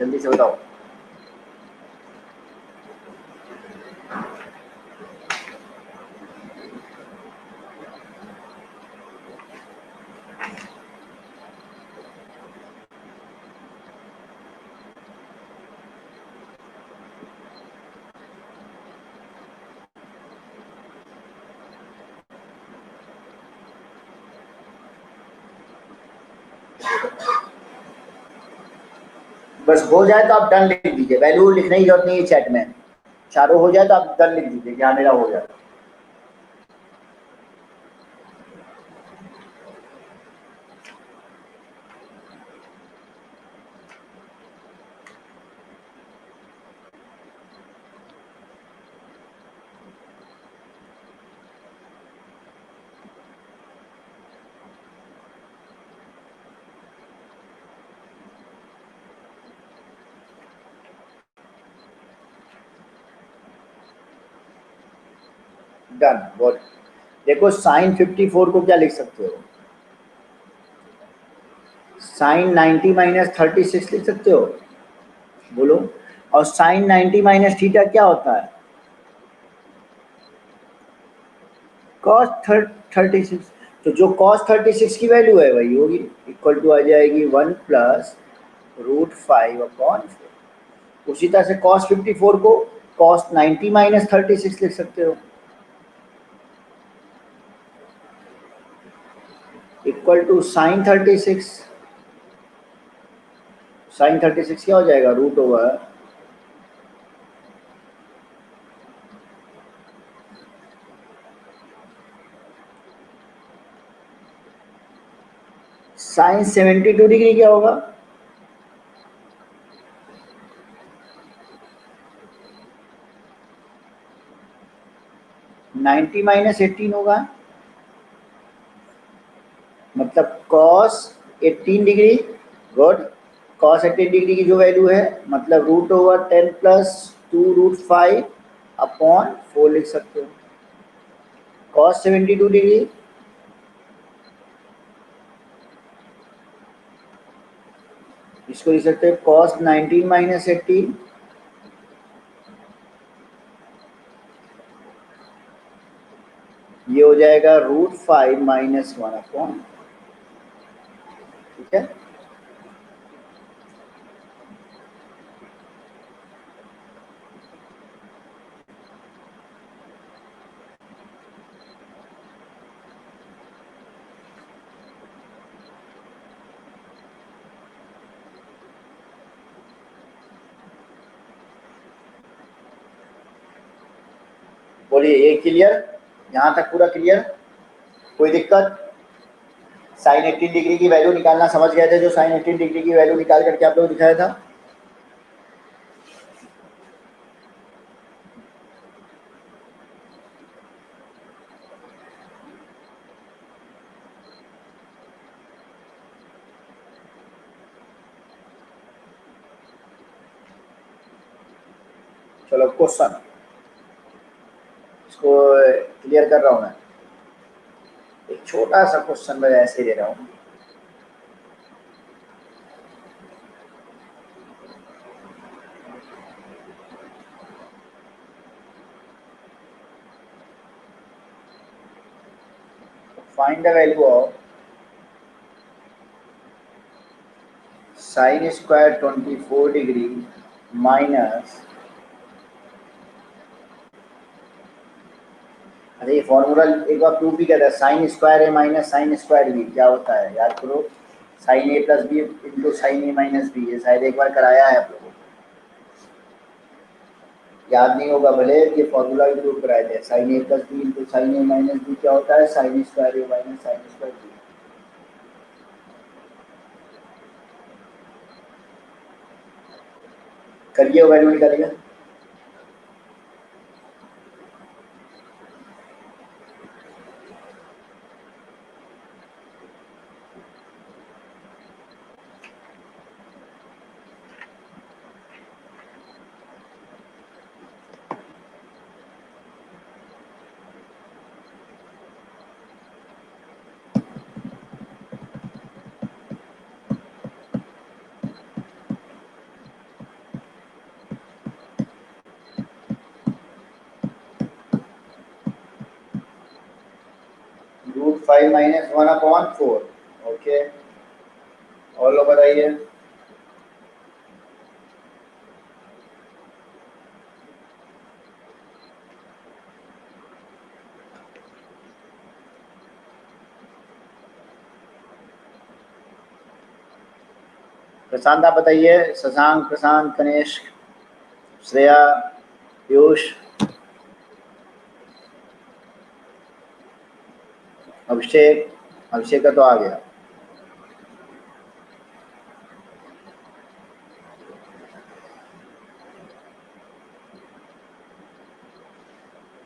जल्दी से बताओ। बस हो जाए तो आप डन लिख दीजिए, वैल्यू लिखने की जरूरत नहीं है चैट में, चारों हो जाए तो आप डन लिख दीजिए कि हाँ मेरा हो जाए। Done good. देखो साइन 54 को क्या लिख सकते हो, साइन 90 माइनस 36 लिख सकते हो, बोलो। और साइन 90 माइनस थीटा क्या होता है, कॉस 36। तो जो कॉस 36 की वैल्यू है वही होगी, इक्वल टू आ जाएगी 1 प्लस रूट 5 अपॉन 4। उसी तरह से cos 54 को cos 90 माइनस 36 लिख सकते हो, इक्वल टू साइन 36। साइन 36 क्या हो जाएगा, रूट ओवर साइन 72 डिग्री क्या होगा, नाइन्टी माइनस 18 होगा, मतलब cos 18 degree. Good. cos 18 degree की जो वैल्यू है मतलब रूट ओवर 10 प्लस 2√5 अपॉन 4 लिख सकते हो। cos 72 डिग्री इसको लिख सकते हो cos 19 माइनस 18, ये हो जाएगा √5 माइनस 1 अपॉन, ठीक है। बोलिए ये क्लियर, यहाँ तक पूरा क्लियर, कोई दिक्कत। साइन 18 डिग्री की वैल्यू निकालना समझ गए थे, जो साइन 18 डिग्री की वैल्यू निकाल करके आप लोग दिखाया था। चलो क्वेश्चन, इसको क्लियर कर रहा हूँ मैं, एक छोटा सा क्वेश्चन मैं ऐसे दे रहा हूँ। Find the value of sine square 24 degree minus, अरे ये फॉर्मूला एक बार प्रूफ भी कहता है, sign square A minus sine square B क्या होता है, याद करो। साइन ए प्लस बी इंटू साइन ए माइनस बी, ये शायद एक बार कराया है आप लोगों को, याद नहीं होगा भले, ये फॉर्मूला भी प्रूफ कराए थे। साइन ए प्लस बी इंटू साइन ए माइनस बी क्या होता है, sign square A minus sine square B. करिए वैल्यू निकालिए। √5 माइनस 1 अपॉन 4, ओके। और लोग बताइए। प्रशांत आप बताइए, शशांक, प्रशांत, कनेश, श्रेया, पीयूष, अभिषेक। अभिषेक का तो आ गया।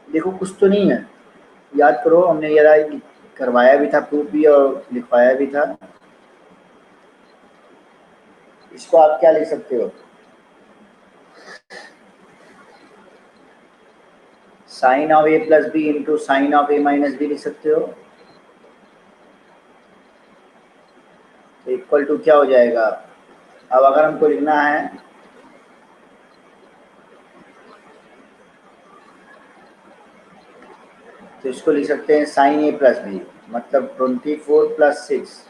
देखो कुछ तो नहीं है, याद करो, हमने ये करवाया भी था प्रूफ भी और लिखवाया भी था। इसको आप क्या लिख सकते हो, sine of A plus B into sine of A minus B लिख सकते हो। तो इक्वल टू क्या हो जाएगा, अब अगर हमको लिखना है तो इसको लिख सकते हैं साइन ए प्लस बी, मतलब 24 प्लस 6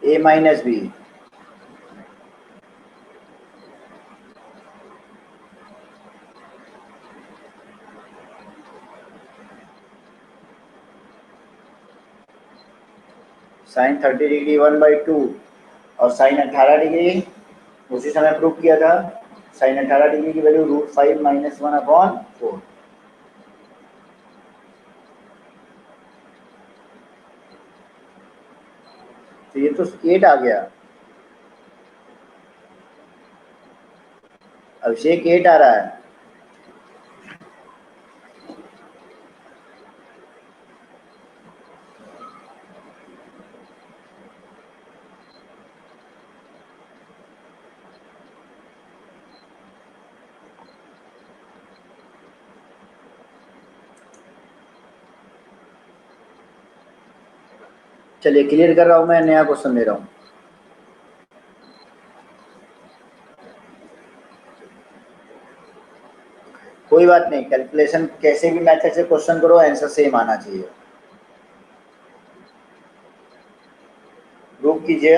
ए माइनस बी साइन 30 डिग्री 1/2 और साइन 18 डिग्री उसी समय प्रूव किया था। साइन 18 डिग्री की वैल्यू √5 - 1/4। तो ये तो 8 आ गया। अभिषेक 8 आ रहा है। चलिए क्लियर कर रहा हूँ, मैं नया क्वेश्चन दे रहा हूँ। कोई बात नहीं, कैलकुलेशन कैसे भी मेथड से क्वेश्चन करो, आंसर सेम आना चाहिए। प्रूव कीजिए।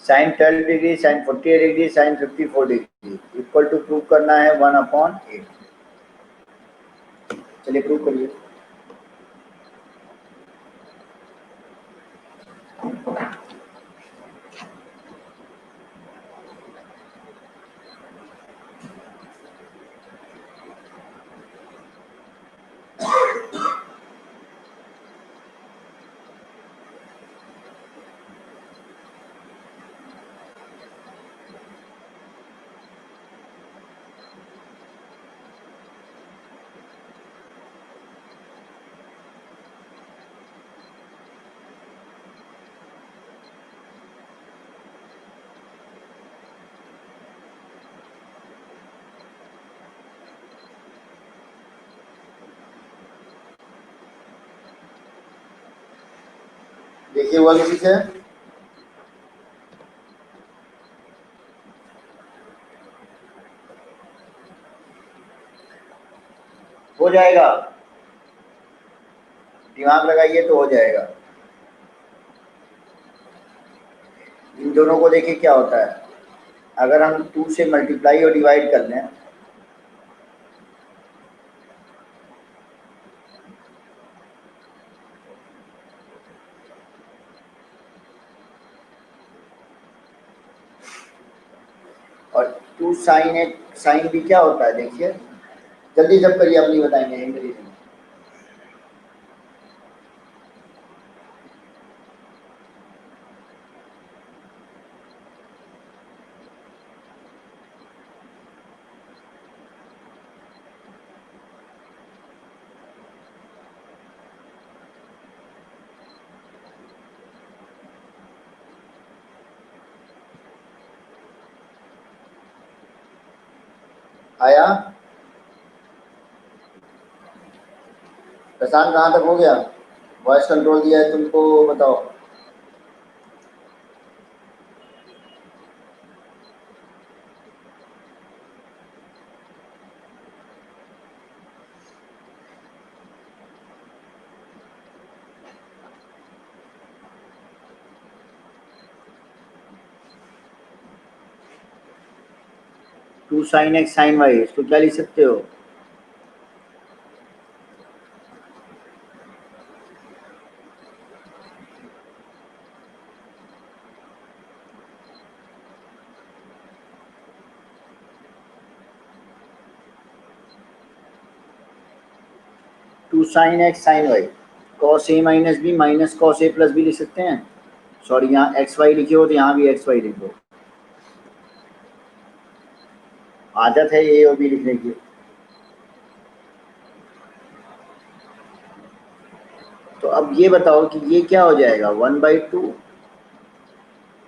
Sine 12 degree, sine 48 degree, sine 54 degree equal to prove करना है 1/8। चलिए प्रूव करिए। देखिए हुआ किसी से? हो जाएगा, दिमाग लगाइए तो हो जाएगा। इन दोनों को देखिए क्या होता है, अगर हम 2 से मल्टीप्लाई और डिवाइड कर लें और 2 साइन ए साइन भी क्या होता है देखिए, जल्दी जब करिए आप नहीं बताएंगे इंग्लिश में। आया? प्रशांत कहाँ तक हो गया? वॉइस कंट्रोल दिया है तुमको, बताओ। Two sine X sine Y, इसको क्या लिख सकते हो? Two sine X sine Y, cos A minus B minus cos A plus B लिख सकते हैं। सॉरी, यहाँ एक्स वाई लिखे हो तो यहाँ भी एक्स वाई लिखो। आदत है ए और बी लिखने की। तो अब ये बताओ कि ये क्या हो जाएगा, 1/2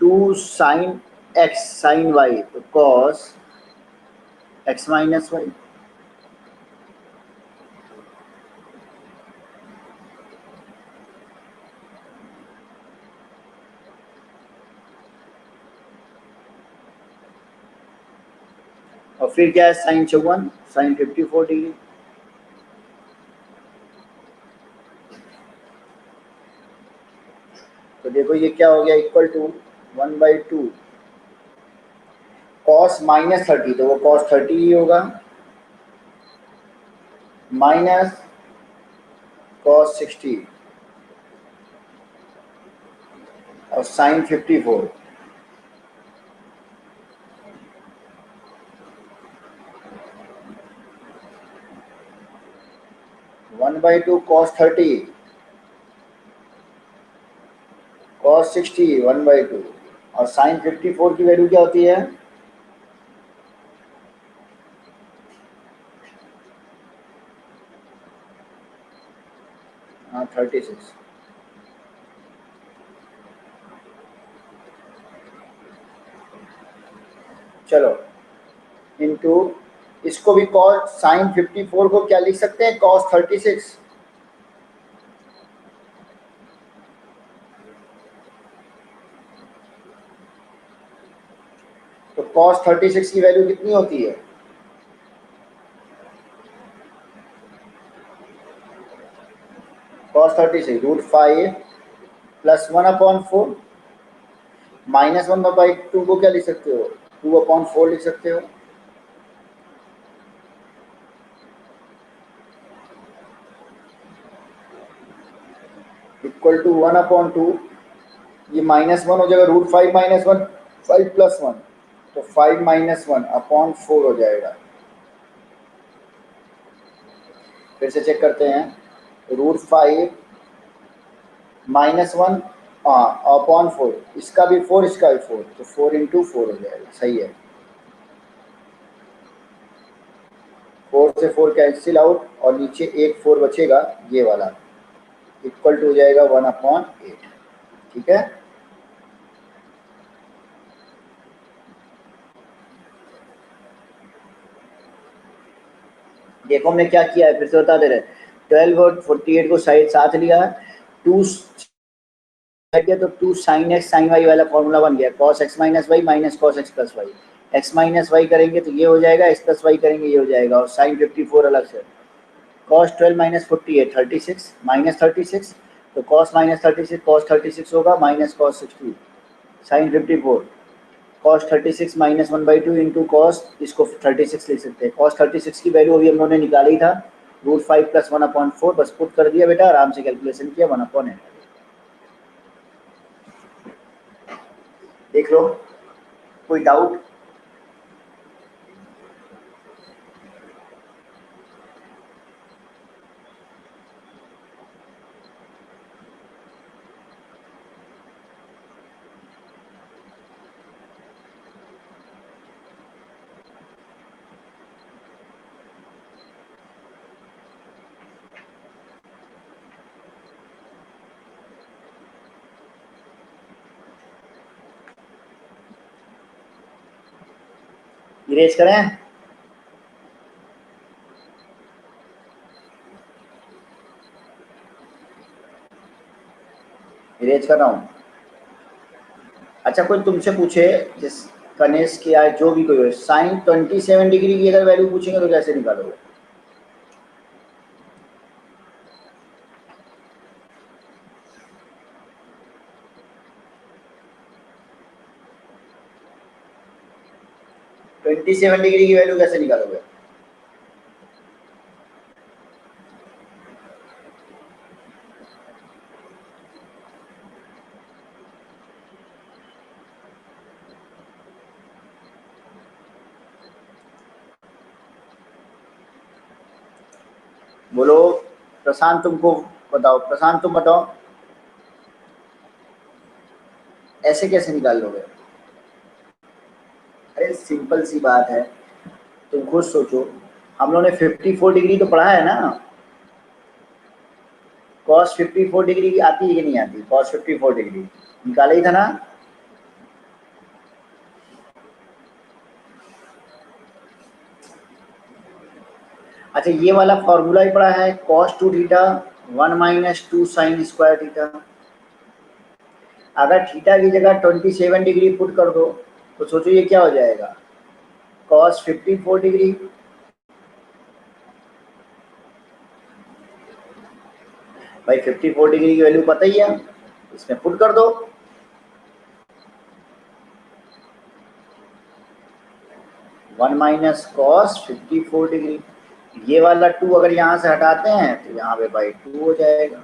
two sine X sine Y, तो कॉस एक्स माइनस वाई। और फिर क्या है, साइन 54 साइन 54 डिग्री। देखो ये क्या हो गया, इक्वल टू 1/2 कॉस -30, तो वो कॉस 30 ही होगा, माइनस कॉस 60 और साइन 54। 1/2 cos 30 cos 60 1/2 और साइन 54 की वैल्यू क्या होती है? हाँ 36। चलो इनटू इसको भी cos साइन 54 को क्या लिख सकते हैं, cos 36। तो cos 36 की वैल्यू कितनी होती है? cos 36 √5 प्लस 1/4 माइनस 1/2 को क्या लिख सकते हो, 2/4 लिख सकते हो। इक्वल टू 1/2, ये -1 हो जाएगा, √5 - 1 5 + 1, तो 5 - 1/4 हो जाएगा। फिर से चेक करते हैं, √5 -1 /4, इसका भी 4 इसका भी 4, तो 4 × 4 हो जाएगा, सही है। 4 से 4 कैंसिल आउट और नीचे एक 4 बचेगा, ये वाला इक्वल टू हो जाएगा 1/8। ठीक है, देखो हमने क्या किया है, फिर से बता दे रहे, 12 और 48 को साइड साथ लिया, 2 गया तो 2 sin x sin y वाला फॉर्मूला बन गया, cos x - y minus cos x + y, x - y करेंगे तो ये हो जाएगा, x + y करेंगे ये हो जाएगा, और sin 54 अलग से, cos 12 - 48 36 -36, तो cos -36 cos 36 होगा minus cos 60 sin 54, cos 36 - 1/2 into cos, इसको 36 लिख सकते हैं। cos 36 की वैल्यू अभी हम लोगों ने निकाली था, √5 + 1/4, बस पुट कर दिया बेटा, आराम से कैलकुलेशन किया, 1/8। देख लो, कोई डाउट? इरेज करें? इरेज कर रहा हूँ। अच्छा, कोई तुमसे पूछे, जिस कनेस की या जो भी कोई हो, साइन 27 डिग्री की अगर वैल्यू पूछेंगे तो कैसे निकालोगे? ट्वेंटी 27 डिग्री की वैल्यू कैसे निकालोगे? बोलो प्रशांत, तुमको बताओ, प्रशांत तुम बताओ, ऐसे कैसे निकाल लोगे? अरे सिंपल सी बात है, तुम खुद सोचो, हम लोगों ने 54 डिग्री तो पढ़ा है ना, cos 54 डिग्री की आती है कि नहीं आती? cos 54 डिग्री निकाला ही था ना। अच्छा, ये वाला फॉर्मूला ही पढ़ा है, cos 2 theta 1 - 2 sin square theta. अगर थीटा की जगह 27 डिग्री पुट कर दो तो सोचो ये क्या हो जाएगा, cos 54 डिग्री। भाई 54 डिग्री की वैल्यू पता ही है, इसमें पुट कर दो। वन माइनस कॉस 54 डिग्री, ये वाला 2 अगर यहाँ से हटाते हैं तो यहाँ पे बाई 2 हो जाएगा,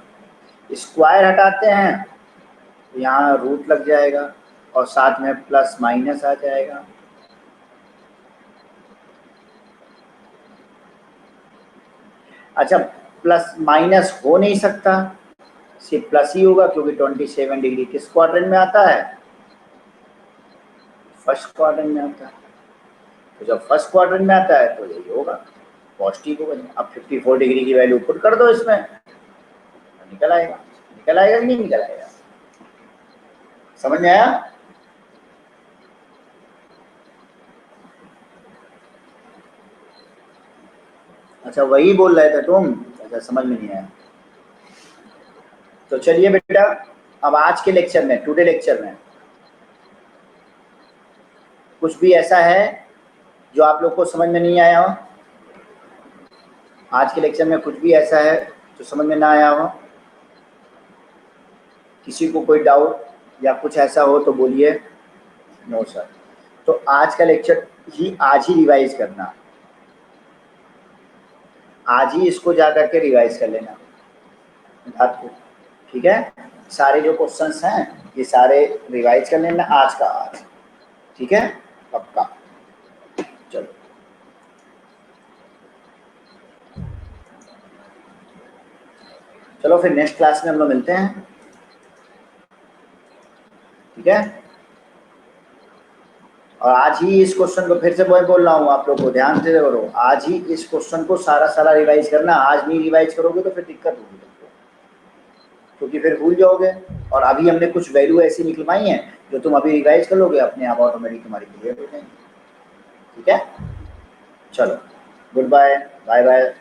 स्क्वायर हटाते हैं तो यहाँ रूट लग जाएगा और साथ में प्लस माइनस आ जाएगा। अच्छा, प्लस माइनस हो नहीं सकता, सिर्फ प्लस ही होगा क्योंकि 27 डिग्री किस क्वाड्रेंट में आता है? फर्स्ट क्वाड्रेंट में आता है। तो जब फर्स्ट क्वाड्रेंट में आता है तो यही होगा, पॉजिटिव होगा। अब 54 डिग्री की वैल्यू पुट कर दो इसमें, निकल आएगा। निकल आएगा कि नहीं निकल आएगा? समझ में आया? अच्छा, वही बोल रहे थे तुम? अच्छा, समझ में नहीं आया। तो चलिए बेटा, अब आज के लेक्चर में, टुडे लेक्चर में कुछ भी ऐसा है जो आप लोग को समझ में नहीं आया हो? आज के लेक्चर में कुछ भी ऐसा है जो समझ में ना आया हो? किसी को कोई डाउट या कुछ ऐसा हो तो बोलिए। No sir. तो आज का लेक्चर ही आज ही रिवाइज करना, आज ही इसको जा करके रिवाइज कर लेना धातु, ठीक है? सारे जो क्वेश्चंस हैं ये सारे रिवाइज कर लेना आज का आज, ठीक है? पक्का। चलो, चलो फिर नेक्स्ट क्लास में हम लोग मिलते हैं, ठीक है? और आज ही इस क्वेश्चन को, फिर से मैं बोल रहा हूँ आप लोग को, ध्यान से करो, आज ही इस क्वेश्चन को सारा रिवाइज करना। आज नहीं रिवाइज करोगे तो फिर दिक्कत होगी तुमको, क्योंकि फिर भूल जाओगे। और अभी हमने कुछ वैल्यू ऐसी निकलवाई हैं जो तुम अभी रिवाइज कर लोगे, अपने आप ऑटोमेटिक तुम्हारी क्लियर हो जाएंगी, ठीक है? चलो, गुड बाय, बाय बाय।